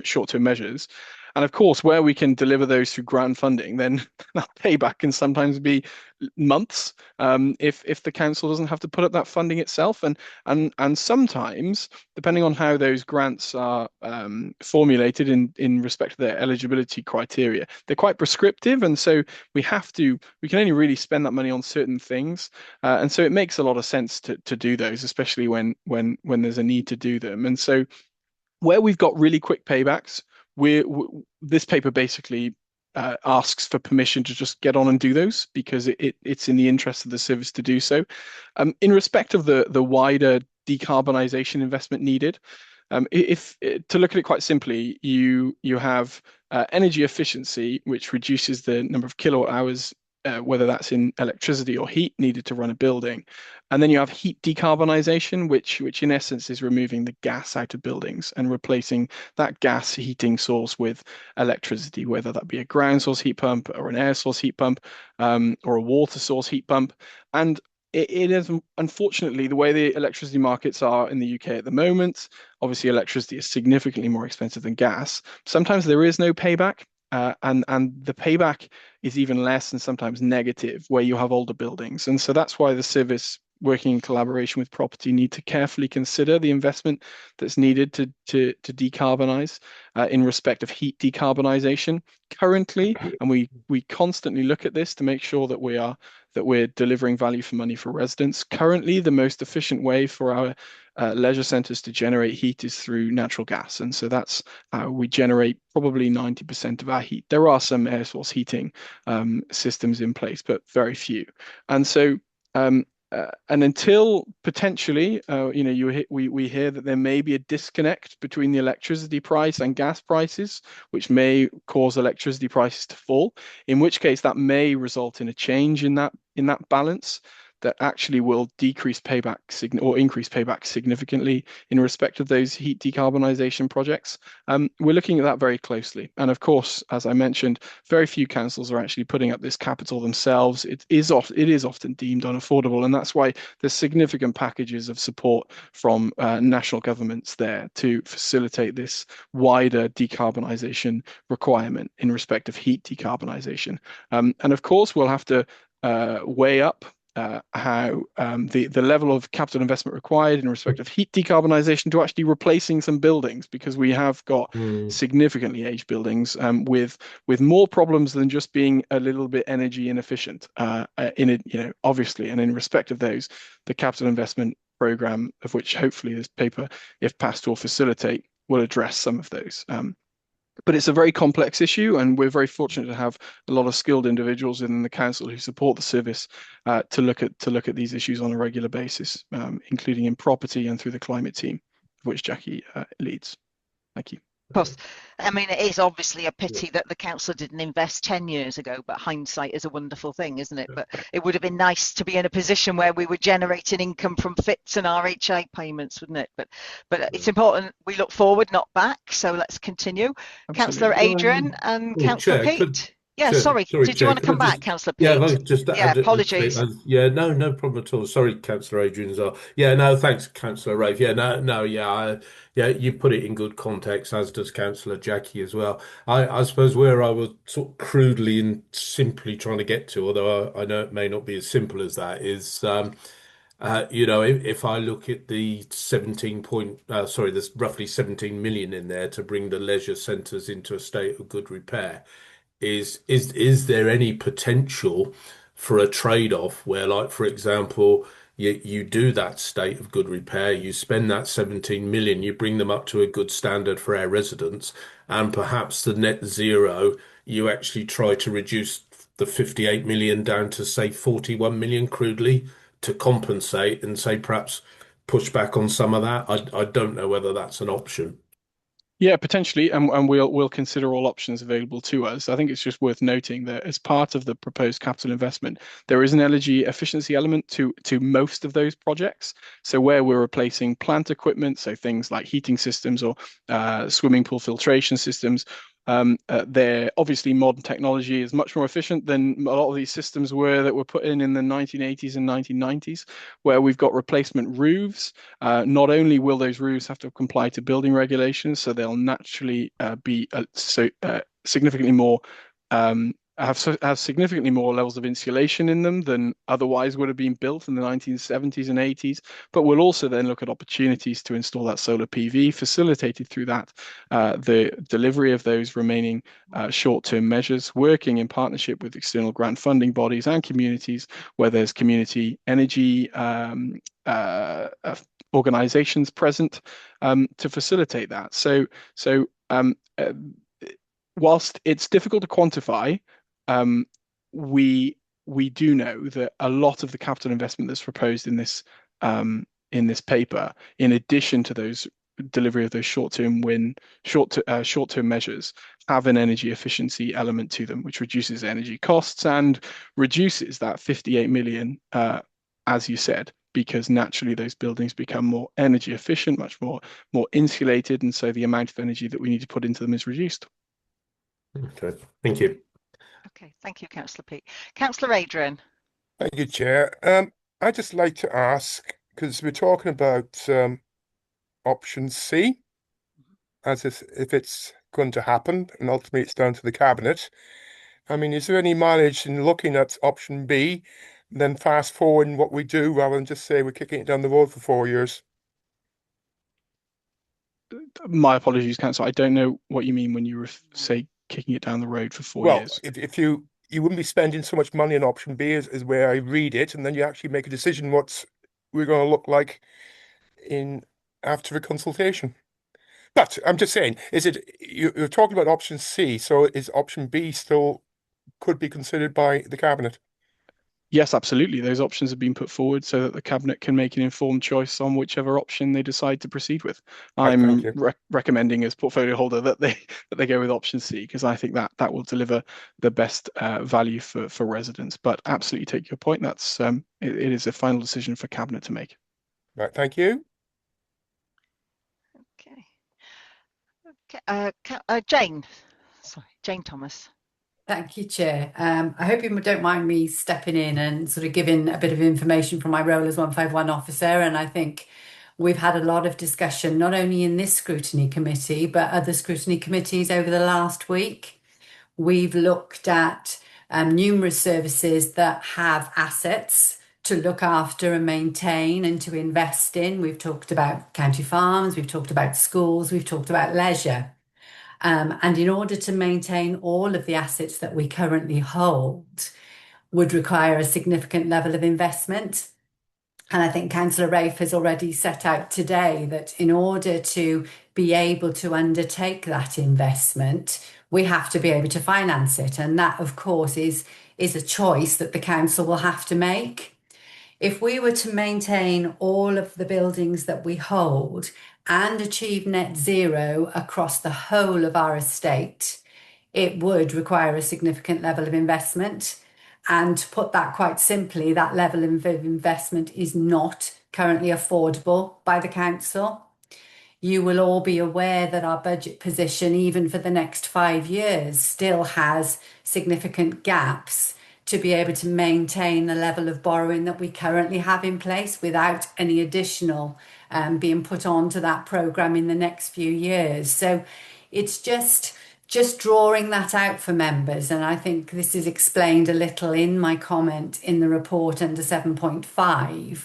short-term measures. And of course, where we can deliver those through grant funding, then that payback can sometimes be months if the council doesn't have to put up that funding itself. And sometimes, depending on how those grants are formulated in respect to their eligibility criteria, they're quite prescriptive, and so we can only really spend that money on certain things. And so it makes a lot of sense to do those, especially when there's a need to do them. And so where we've got really quick paybacks, this paper basically asks for permission to just get on and do those because it's in the interest of the service to do so. In respect of the wider decarbonisation investment needed, if to look at it quite simply, you have energy efficiency, which reduces the number of kilowatt hours, whether that's in electricity or heat needed to run a building. And then you have heat decarbonisation, which in essence is removing the gas out of buildings and replacing that gas heating source with electricity, whether that be a ground source heat pump or an air source heat pump, or a water source heat pump. And it is unfortunately the way the electricity markets are in the UK at the moment. Obviously, electricity is significantly more expensive than gas. Sometimes there is no payback. And the payback is even less and sometimes negative where you have older buildings. And so that's why the service, working in collaboration with property, need to carefully consider the investment that's needed to decarbonise in respect of heat decarbonisation currently. And we constantly look at this to make sure that we're delivering value for money for residents. Currently, the most efficient way for our leisure centres to generate heat is through natural gas. And so that's how we generate probably 90% of our heat. There are some air source heating systems in place, but very few. And so and until potentially, we hear that there may be a disconnect between the electricity price and gas prices, which may cause electricity prices to fall, in which case that may result in a change in that balance that actually will decrease payback or increase payback significantly in respect of those heat decarbonisation projects. We're looking at that very closely. And of course, as I mentioned, very few councils are actually putting up this capital themselves. It is often deemed unaffordable. And that's why there's significant packages of support from national governments there to facilitate this wider decarbonisation requirement in respect of heat decarbonisation. And of course, we'll have to weigh up how the level of capital investment required in respect of heat decarbonisation to actually replacing some buildings, because we have got significantly aged buildings with more problems than just being a little bit energy inefficient. Obviously, and in respect of those, the capital investment programme, of which hopefully this paper, if passed, will facilitate, will address some of those. But it's a very complex issue, and we're very fortunate to have a lot of skilled individuals in the council who support the service to look at these issues on a regular basis, including in property and through the climate team, which Jackie leads. Thank you. Of course. I mean, it is obviously a pity that the council didn't invest 10 years ago, but hindsight is a wonderful thing, isn't it? But it would have been nice to be in a position where we were generating income from FITs and RHI payments, wouldn't it? But it's important we look forward, not back. So let's continue. Councillor Adrian and Councillor Pete. Yeah, sorry. Did you want to come back, Councillor Pete? Yeah, just apologies. No problem at all. Sorry, Councillor Adrian as well. Yeah, no, thanks, Councillor Rafe. You put it in good context, as does Councillor Jackie as well. I suppose where I was sort of crudely and simply trying to get to, although I know it may not be as simple as that, is if I look at the there's roughly 17 million in there to bring the leisure centres into a state of good repair. Is there any potential for a trade-off where, like, for example, you do that state of good repair, you spend that 17 million, you bring them up to a good standard for our residents, and perhaps the net zero, you actually try to reduce the 58 million down to, say, 41 million crudely to compensate, and say perhaps push back on some of that? I don't know whether that's an option. Yeah, potentially, and we'll consider all options available to us. I think it's just worth noting that as part of the proposed capital investment, there is an energy efficiency element to most of those projects. So where we're replacing plant equipment, so things like heating systems or swimming pool filtration systems, they're obviously modern technology is much more efficient than a lot of these systems that were put in the 1980s and 1990s, where we've got replacement roofs. Not only will those roofs have to comply to building regulations, so they'll naturally be significantly more have significantly more levels of insulation in them than otherwise would have been built in the 1970s and 80s. But we'll also then look at opportunities to install that solar PV, facilitated through that the delivery of those remaining short-term measures, working in partnership with external grant funding bodies and communities where there's community energy organizations present to facilitate that. So whilst it's difficult to quantify, we do know that a lot of the capital investment that's proposed in this paper, in addition to those delivery of those short-term measures, have an energy efficiency element to them, which reduces energy costs and reduces that 58 million, as you said, because naturally those buildings become more energy efficient, much more insulated, and so the amount of energy that we need to put into them is reduced. Okay, thank you. Okay, thank you, Councillor Peake. Councillor Adrian. Thank you, Chair. I'd just like to ask, because we're talking about option C, as if it's going to happen, and ultimately it's down to the Cabinet. I mean, is there any mileage in looking at option B, and then fast forwarding what we do rather than just say we're kicking it down the road for 4 years? My apologies, Councillor. I don't know what you mean when you say kicking it down the road for 4 years. Well, if you wouldn't be spending so much money on option B is where I read it, and then you actually make a decision what we're going to look like after the consultation. But I'm just saying, you're talking about option C, so is option B still could be considered by the Cabinet? Yes, absolutely. Those options have been put forward so that the Cabinet can make an informed choice on whichever option they decide to proceed with. I'm recommending as portfolio holder that they go with option C, because I think that will deliver the best value for residents. But absolutely take your point. That's it is a final decision for Cabinet to make. Right, thank you. Okay. Jane Thomas. Thank you, Chair. I hope you don't mind me stepping in and sort of giving a bit of information from my role as 151 officer. And I think we've had a lot of discussion, not only in this scrutiny committee, but other scrutiny committees over the last week. We've looked at numerous services that have assets to look after and maintain and to invest in. We've talked about county farms, we've talked about schools, we've talked about leisure. And in order to maintain all of the assets that we currently hold would require a significant level of investment. And I think Councillor Rafe has already set out today that in order to be able to undertake that investment, we have to be able to finance it. And that, of course, is a choice that the council will have to make. If we were to maintain all of the buildings that we hold and achieve net zero across the whole of our estate, it would require a significant level of investment. And to put that quite simply, that level of investment is not currently affordable by the council. You will all be aware that our budget position, even for the next 5 years, still has significant gaps to be able to maintain the level of borrowing that we currently have in place without any additional being put onto that programme in the next few years. So it's just drawing that out for members. And I think this is explained a little in my comment in the report under 7.5,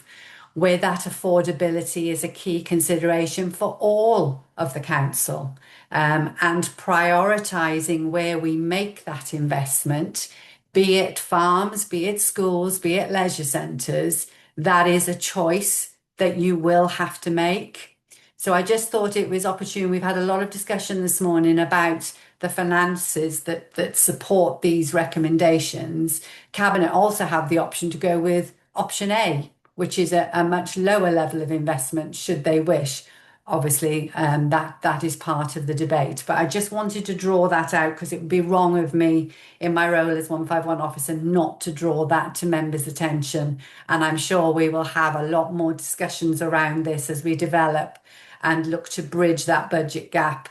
where that affordability is a key consideration for all of the council, and prioritising where we make that investment, be it farms, be it schools, be it leisure centres. That is a choice that you will have to make. So I just thought it was opportune. We've had a lot of discussion this morning about the finances that support these recommendations. Cabinet also have the option to go with option A, which is a much lower level of investment should they wish. Obviously, that is part of the debate. But I just wanted to draw that out because it would be wrong of me in my role as 151 officer not to draw that to members' attention. And I'm sure we will have a lot more discussions around this as we develop and look to bridge that budget gap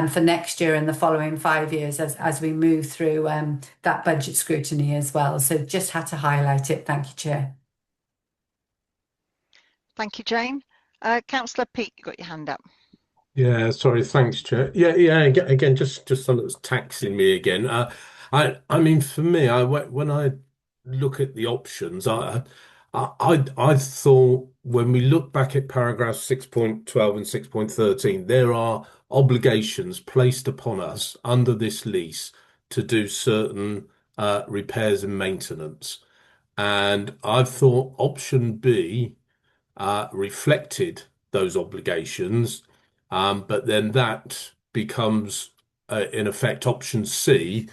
for next year and the following 5 years as we move through that budget scrutiny as well. So just had to highlight it. Thank you, Chair. Thank you, Jane. Councillor Peat, you got your hand up. Yeah, sorry, thanks, Chair. Yeah. Again, just something that's taxing me again. I mean, for me, when I look at the options, I thought when we look back at paragraphs 6.12 and 6.13, there are obligations placed upon us under this lease to do certain repairs and maintenance, and I thought option B reflected those obligations, but then that becomes, in effect, option C,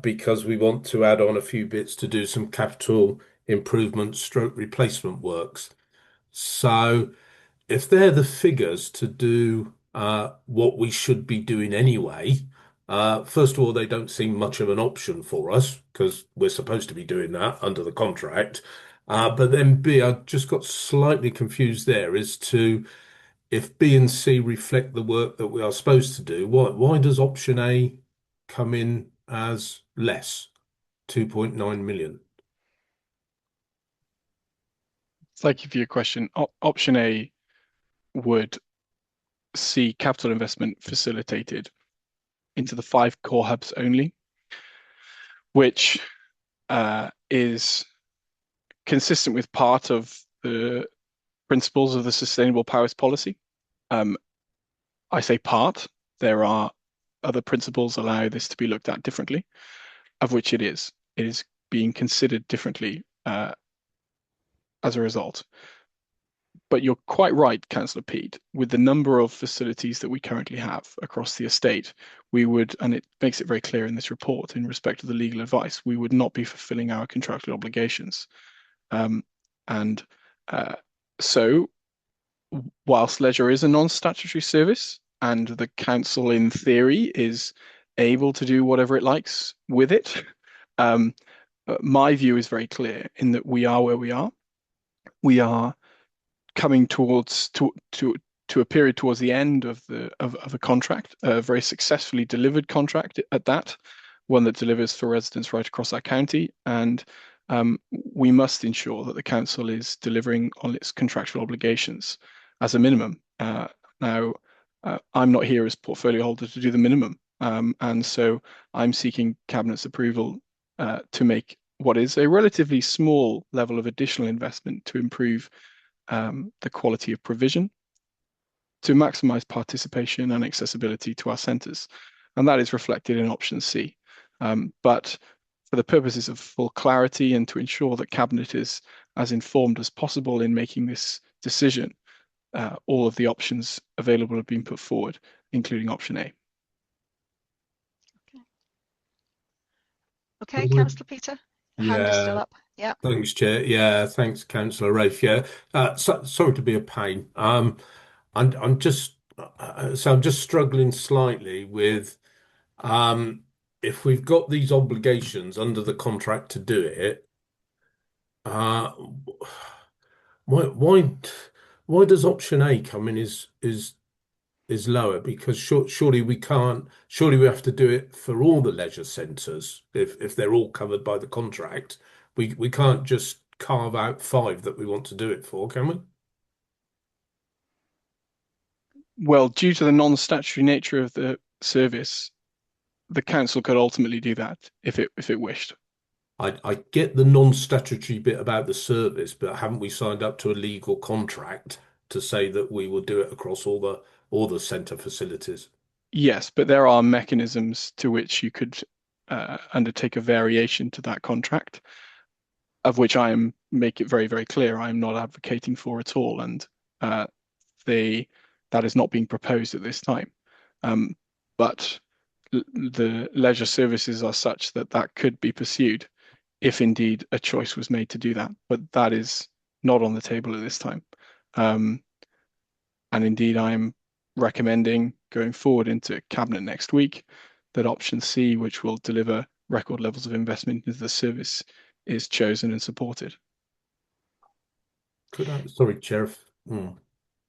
because we want to add on a few bits to do some capital improvement stroke replacement works. So if they're the figures to do what we should be doing anyway, first of all, they don't seem much of an option for us because we're supposed to be doing that under the contract. But then B, I just got slightly confused there as to if B and C reflect the work that we are supposed to do, why does option A come in as less, 2.9 million? Thank you for your question. Option A would see capital investment facilitated into the 5 core hubs only, which is consistent with part of the principles of the Sustainable Powers Policy. I say part, there are other principles allow this to be looked at differently, of which it is. It is being considered differently as a result. But you're quite right, Councillor Peat, with the number of facilities that we currently have across the estate, we would, and it makes it very clear in this report in respect to the legal advice, we would not be fulfilling our contractual obligations. So whilst leisure is a non-statutory service and the council in theory is able to do whatever it likes with it, my view is very clear in that we are where we are. We are coming towards to a period towards the end of a contract, a very successfully delivered contract at that, one that delivers for residents right across our county, and we must ensure that the council is delivering on its contractual obligations as a minimum. Now, I'm not here as portfolio holder to do the minimum, and so I'm seeking Cabinet's approval to make what is a relatively small level of additional investment to improve the quality of provision, to maximise participation and accessibility to our centres, and that is reflected in option C. But for the purposes of full clarity and to ensure that Cabinet is as informed as possible in making this decision, all of the options available have been put forward, including option A. Okay, Councillor Peter, hand is still up. Yeah. Thanks, Chair. Yeah, thanks, Councillor Rafe. Yeah, sorry to be a pain. I'm just struggling slightly with if we've got these obligations under the contract to do it, why does option A come in is lower? Because surely we can't. Surely we have to do it for all the leisure centres if they're all covered by the contract. We can't just carve out 5 that we want to do it for, can we? Well, due to the non-statutory nature of the service, the council could ultimately do that if it wished. I get the non-statutory bit about the service, but haven't we signed up to a legal contract to say that we will do it across all the centre facilities? Yes, but there are mechanisms to which you could undertake a variation to that contract, of which I make it very, very clear I am not advocating for at all, and that is not being proposed at this time. But the leisure services are such that could be pursued if indeed a choice was made to do that. But that is not on the table at this time. And indeed, I'm recommending going forward into Cabinet next week that option C, which will deliver record levels of investment into the service, is chosen and supported. Could I, sorry, Chair.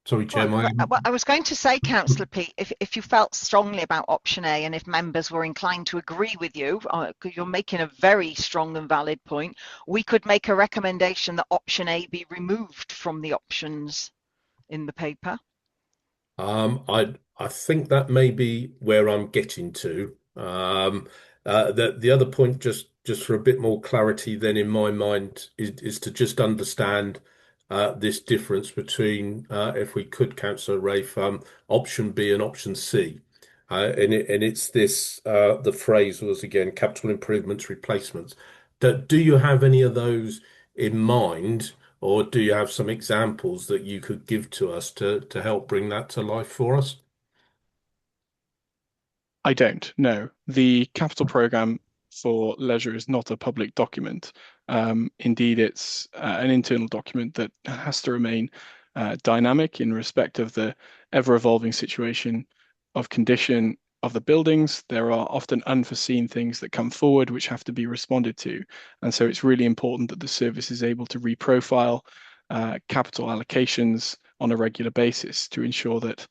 Sorry, Chair. Well, I was going to say, Councillor Pete, if you felt strongly about option A and if members were inclined to agree with you, you're making a very strong and valid point, we could make a recommendation that option A be removed from the options in the paper. I think that may be where I'm getting to. The other point, just for a bit more clarity, then in my mind, is to just understand this difference between, if we could, Councillor Rafe, option B and option C. And it's this, the phrase was again, capital improvements, replacements. Do you have any of those in mind, or do you have some examples that you could give to us to help bring that to life for us? I don't, no. The capital programme for leisure is not a public document. Indeed, it's an internal document that has to remain dynamic in respect of the ever-evolving situation of condition of the buildings. There are often unforeseen things that come forward which have to be responded to. And so it's really important that the service is able to reprofile capital allocations on a regular basis to ensure that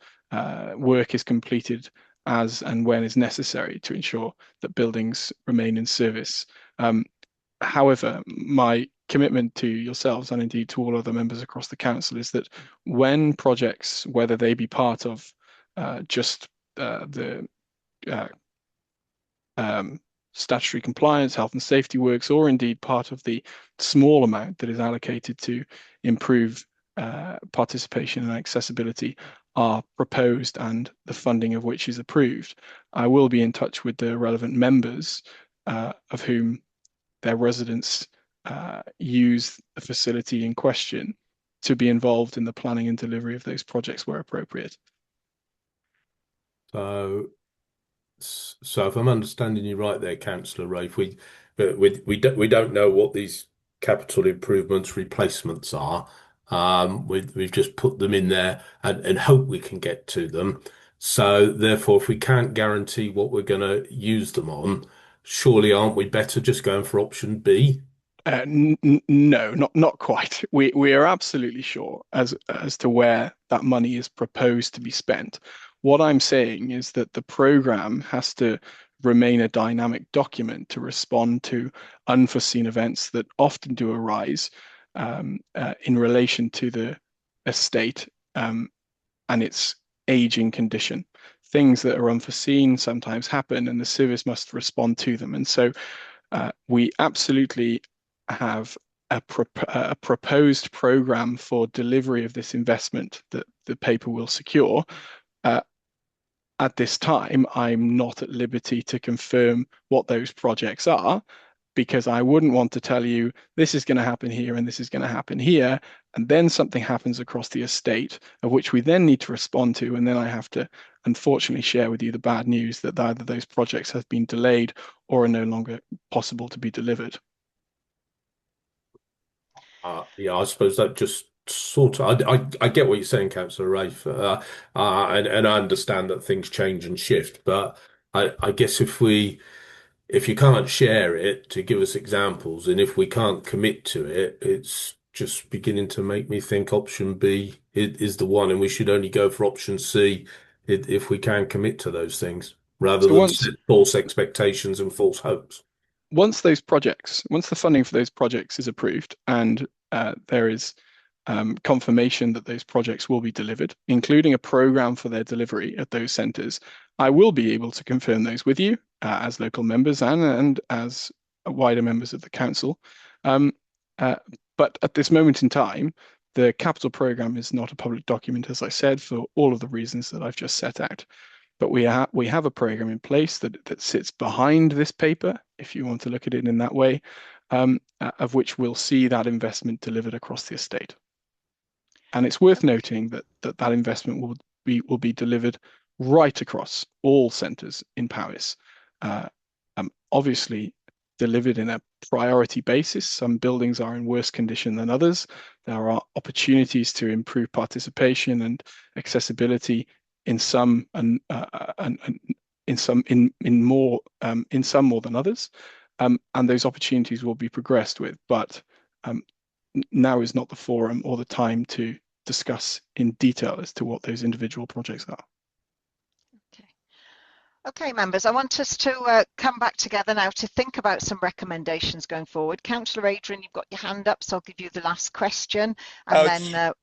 work is completed as and when is necessary to ensure that buildings remain in service. However, my commitment to yourselves and indeed to all other members across the council is that when projects, whether they be part of just the statutory compliance, health and safety works, or indeed part of the small amount that is allocated to improve participation and accessibility, are proposed and the funding of which is approved, I will be in touch with the relevant members of whom their residents use the facility in question to be involved in the planning and delivery of those projects where appropriate. So if I'm understanding you right there, Councillor Rafe, we don't know what these capital improvements replacements are. We've just put them in there and hope we can get to them. So therefore, if we can't guarantee what we're going to use them on, surely aren't we better just going for option B? No, not quite. We are absolutely sure as to where that money is proposed to be spent. What I'm saying is that the programme has to remain a dynamic document to respond to unforeseen events that often do arise in relation to the estate and its aging condition. Things that are unforeseen sometimes happen and the service must respond to them. And so we absolutely have a proposed programme for delivery of this investment that the paper will secure. At this time, I'm not at liberty to confirm what those projects are, because I wouldn't want to tell you this is going to happen here and this is going to happen here, and then something happens across the estate of which we then need to respond to, and then I have to unfortunately share with you the bad news that either those projects have been delayed or are no longer possible to be delivered. Yeah, I suppose that just sort of, I get what you're saying, Councillor Rafe, and I understand that things change and shift, but I guess if you can't share it to give us examples, and if we can't commit to it, it's just beginning to make me think option B is the one, and we should only go for option C if we can commit to those things, rather than set false expectations and false hopes. Once the funding for those projects is approved and there is confirmation that those projects will be delivered, including a programme for their delivery at those centres, I will be able to confirm those with you as local members and as wider members of the council. But at this moment in time, the capital programme is not a public document, as I said, for all of the reasons that I've just set out. But we have a programme in place that sits behind this paper, if you want to look at it in that way, of which we'll see that investment delivered across the estate. And it's worth noting that investment will be delivered right across all centres in Powys. Obviously, delivered in a priority basis. Some buildings are in worse condition than others. There are opportunities to improve participation and accessibility in some, and in some more than others, and those opportunities will be progressed with. But now is not the forum or the time to discuss in detail as to what those individual projects are. Okay, members, I want us to come back together now to think about some recommendations going forward. Councillor Adrian, you've got your hand up, so I'll give you the last question. And then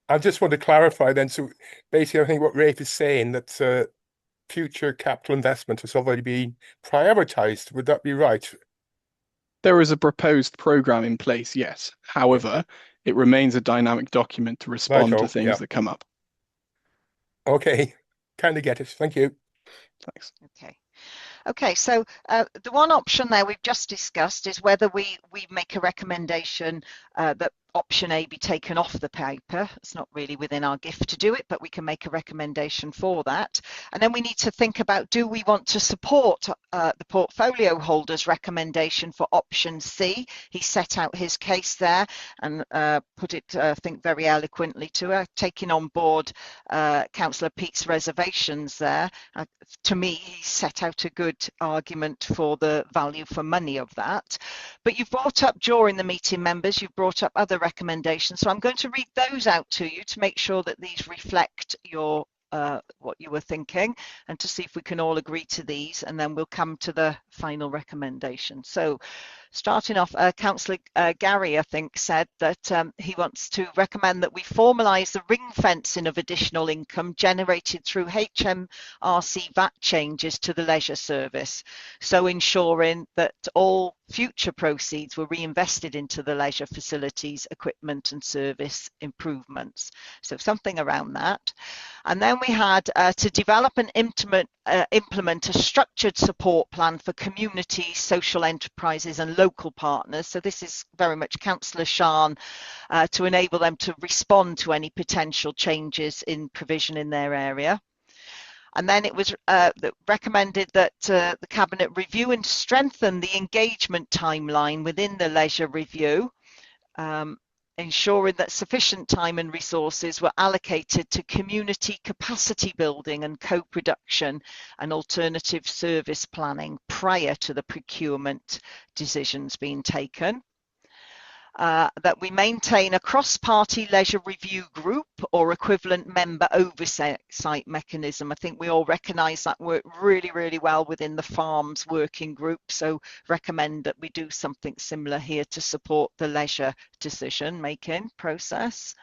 I just want to clarify then. So basically, I think what Rafe is saying, that future capital investment has already been prioritised. Would that be right? There is a proposed programme in place, yes. However, it remains a dynamic document to respond to things that come up. Okay, kind of get it. Thank you. Thanks. Okay, so the one option there we've just discussed is whether we make a recommendation that option A be taken off the paper. It's not really within our gift to do it, but we can make a recommendation for that. And then we need to think about, do we want to support the portfolio holder's recommendation for option C? He set out his case there and put it, I think, very eloquently to taking on board Councillor Peate's reservations there. To me, he set out a good argument for the value for money of that. But you've brought up during the meeting, members, you've brought up other recommendations. So I'm going to read those out to you to make sure that these reflect your what you were thinking, and to see if we can all agree to these, and then we'll come to the final recommendation. So starting off, Councillor Gary, I think, said that he wants to recommend that we formalise the ring fencing of additional income generated through HMRC VAT changes to the leisure service, so ensuring that all future proceeds were reinvested into the leisure facilities, equipment and service improvements. So something around that. And then we had to develop and implement a structured support plan for communities, social enterprises and local partners. So this is very much Councillor Shan, to enable them to respond to any potential changes in provision in their area. And then it was recommended that the Cabinet review and strengthen the engagement timeline within the leisure review, ensuring that sufficient time and resources were allocated to community capacity building and co-production and alternative service planning prior to the procurement decisions being taken. That we maintain a cross-party leisure review group or equivalent member oversight mechanism. I think we all recognise that worked really, really well within the Farms working group, so recommend that we do something similar here to support the leisure decision-making process.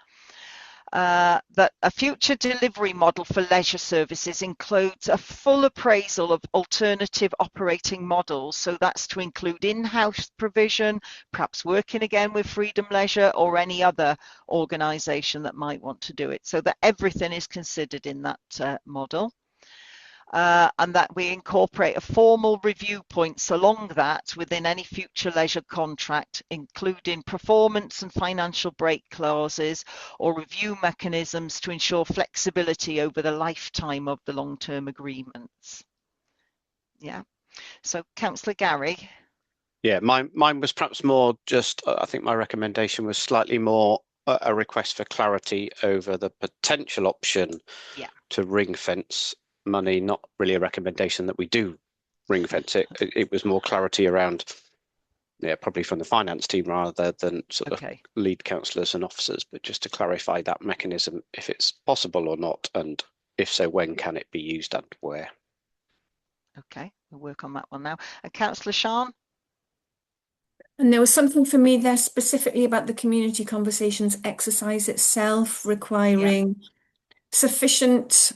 That a future delivery model for leisure services includes a full appraisal of alternative operating models. So that's to include in-house provision, perhaps working again with Freedom Leisure or any other organisation that might want to do it, so that everything is considered in that model. And that we incorporate a formal review points along that within any future leisure contract, including performance and financial break clauses or review mechanisms to ensure flexibility over the lifetime of the long-term agreements. Yeah, so Councillor Gary. Yeah, mine was perhaps more just, I think my recommendation was slightly more a request for clarity over the potential option to ring fence money, not really a recommendation that we do ring fence it. It was more clarity around, probably from the finance team rather than sort of lead councillors and officers, but just to clarify that mechanism, if it's possible or not, and if so, when can it be used and where. Okay, we'll work on that one now. And Councillor Shan? And there was something for me there specifically about the community conversations exercise itself requiring sufficient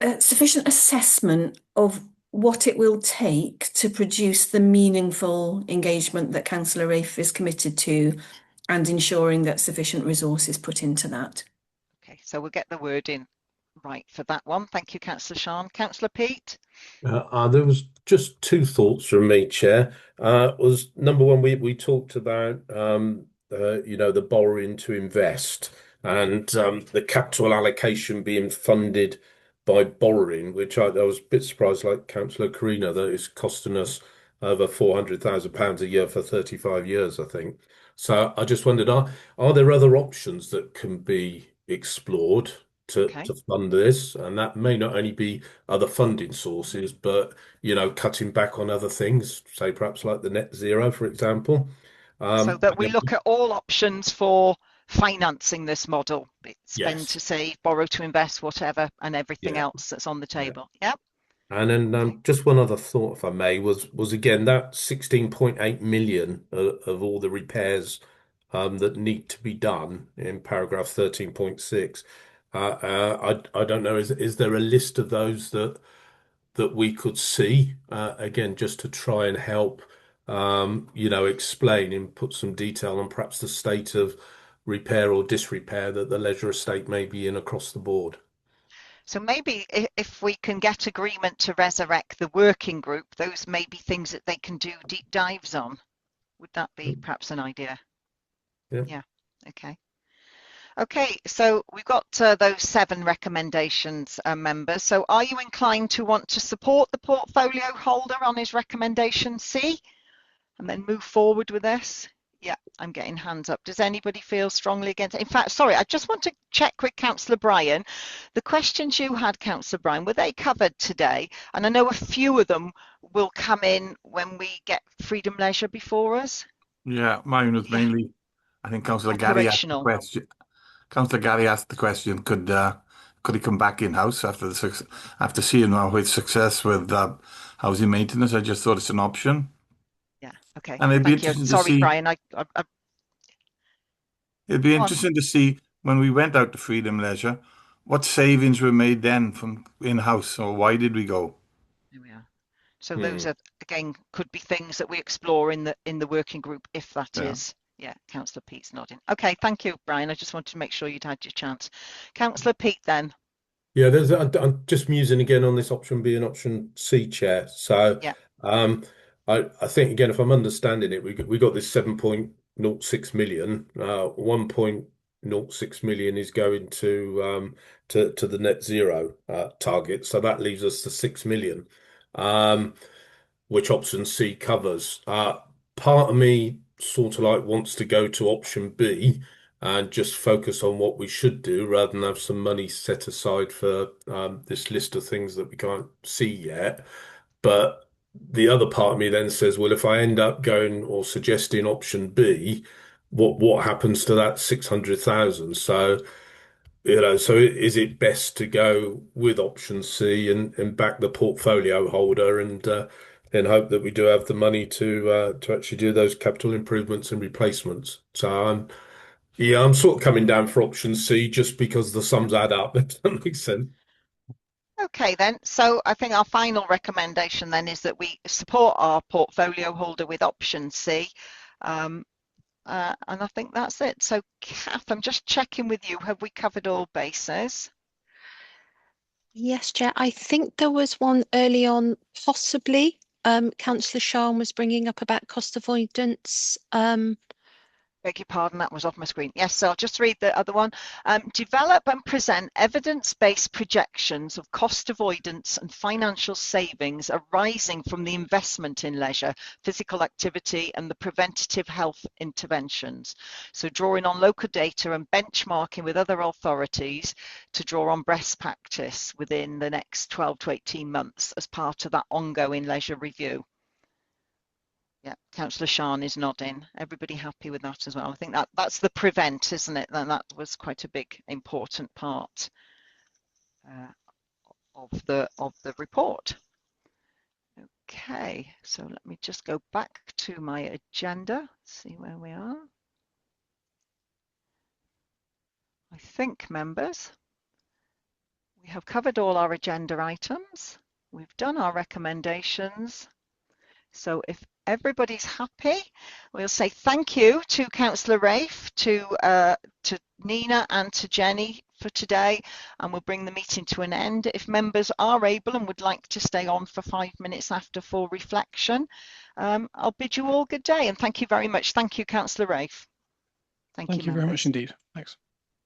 assessment of what it will take to produce the meaningful engagement that Councillor Rafe is committed to, and ensuring that sufficient resource is put into that. Okay, so we'll get the wording right for that one. Thank you, Councillor Shan. Councillor Peate? There was just two thoughts from me, Chair. Was number one, we talked about the borrowing to invest and the capital allocation being funded by borrowing, which I was a bit surprised, like Councillor Carina, that it's costing us over £400,000 a year for 35 years, I think. So I just wondered, are there other options that can be explored to fund this? And that may not only be other funding sources, but, cutting back on other things, say perhaps like the net zero, for example. So that we look at all options for financing this model, spend to save, borrow to invest, whatever, and everything else that's on the table. Yep. And then just one other thought, if I may, was again that 16.8 million of all the repairs that need to be done in paragraph 13.6. I don't know, is there a list of those that we could see again, just to try and help explain and put some detail on perhaps the state of repair or disrepair that the leisure estate may be in across the board? So maybe if we can get agreement to resurrect the working group, those may be things that they can do deep dives on. Would that be perhaps an idea? Yeah. Okay. Okay, so we've got those 7 recommendations, members. So are you inclined to want to support the portfolio holder on his recommendation C and then move forward with this? Yeah, I'm getting hands up. Does anybody feel strongly against it? In fact, sorry, I just want to check with Councillor Bryan. The questions you had, Councillor Bryan, were they covered today? And I know a few of them will come in when we get Freedom Leisure before us. Yeah, mine was mainly, I think Councillor Gary asked the question. Councillor Gary asked the question, could he come back in-house after seeing his success with housing maintenance? I just thought it's an option. Yeah, okay. And it'd be interesting to see. Sorry, Brian. It'd be interesting to see when we went out to Freedom Leisure, what savings were made then from in-house, or why did we go? There we are. So those are, again, could be things that we explore in the working group, if that is. Yeah, Councillor Pete's nodding. Okay, thank you, Brian. I just wanted to make sure you'd had your chance. Councillor Pete, then. Yeah, I'm just musing again on this option B and option C, Chair. So, I think again, if I'm understanding it, we got this 7.06 million. 1.06 million is going to the net zero target. So that leaves us the 6 million, which option C covers. Part of me sort of like wants to go to option B and just focus on what we should do rather than have some money set aside for this list of things that we can't see yet. But the other part of me then says, well, if I end up going or suggesting option B, what happens to that 600,000? So, so is it best to go with option C and back the portfolio holder and hope that we do have the money to actually do those capital improvements and replacements? So I'm sort of coming down for option C just because the sums add up, if that makes sense. Okay, then. So I think our final recommendation then is that we support our portfolio holder with option C. And I think that's it. So, Kath, I'm just checking with you. Have we covered all bases? Yes, Chair. I think there was one early on, possibly. Councillor Sean was bringing up about cost avoidance. Beg your pardon, that was off my screen. Yes, so I'll just read the other one. Develop and present evidence-based projections of cost avoidance and financial savings arising from the investment in leisure, physical activity and the preventative health interventions. So drawing on local data and benchmarking with other authorities to draw on best practice within the next 12 to 18 months as part of that ongoing leisure review. Yeah, Councillor Sean is nodding. Everybody happy with that as well? I think that's the prevent, isn't it? And that was quite a big, important part of the report. Okay, so let me just go back to my agenda, see where we are. I think, members, we have covered all our agenda items. We've done our recommendations. So if everybody's happy, we'll say thank you to Councillor Rafe, to Nina and to Jenny for today, and we'll bring the meeting to an end. If members are able and would like to stay on for 5 minutes after for reflection, I'll bid you all good day and thank you very much. Thank you, Councillor Rafe. Thank you very much indeed. Thanks.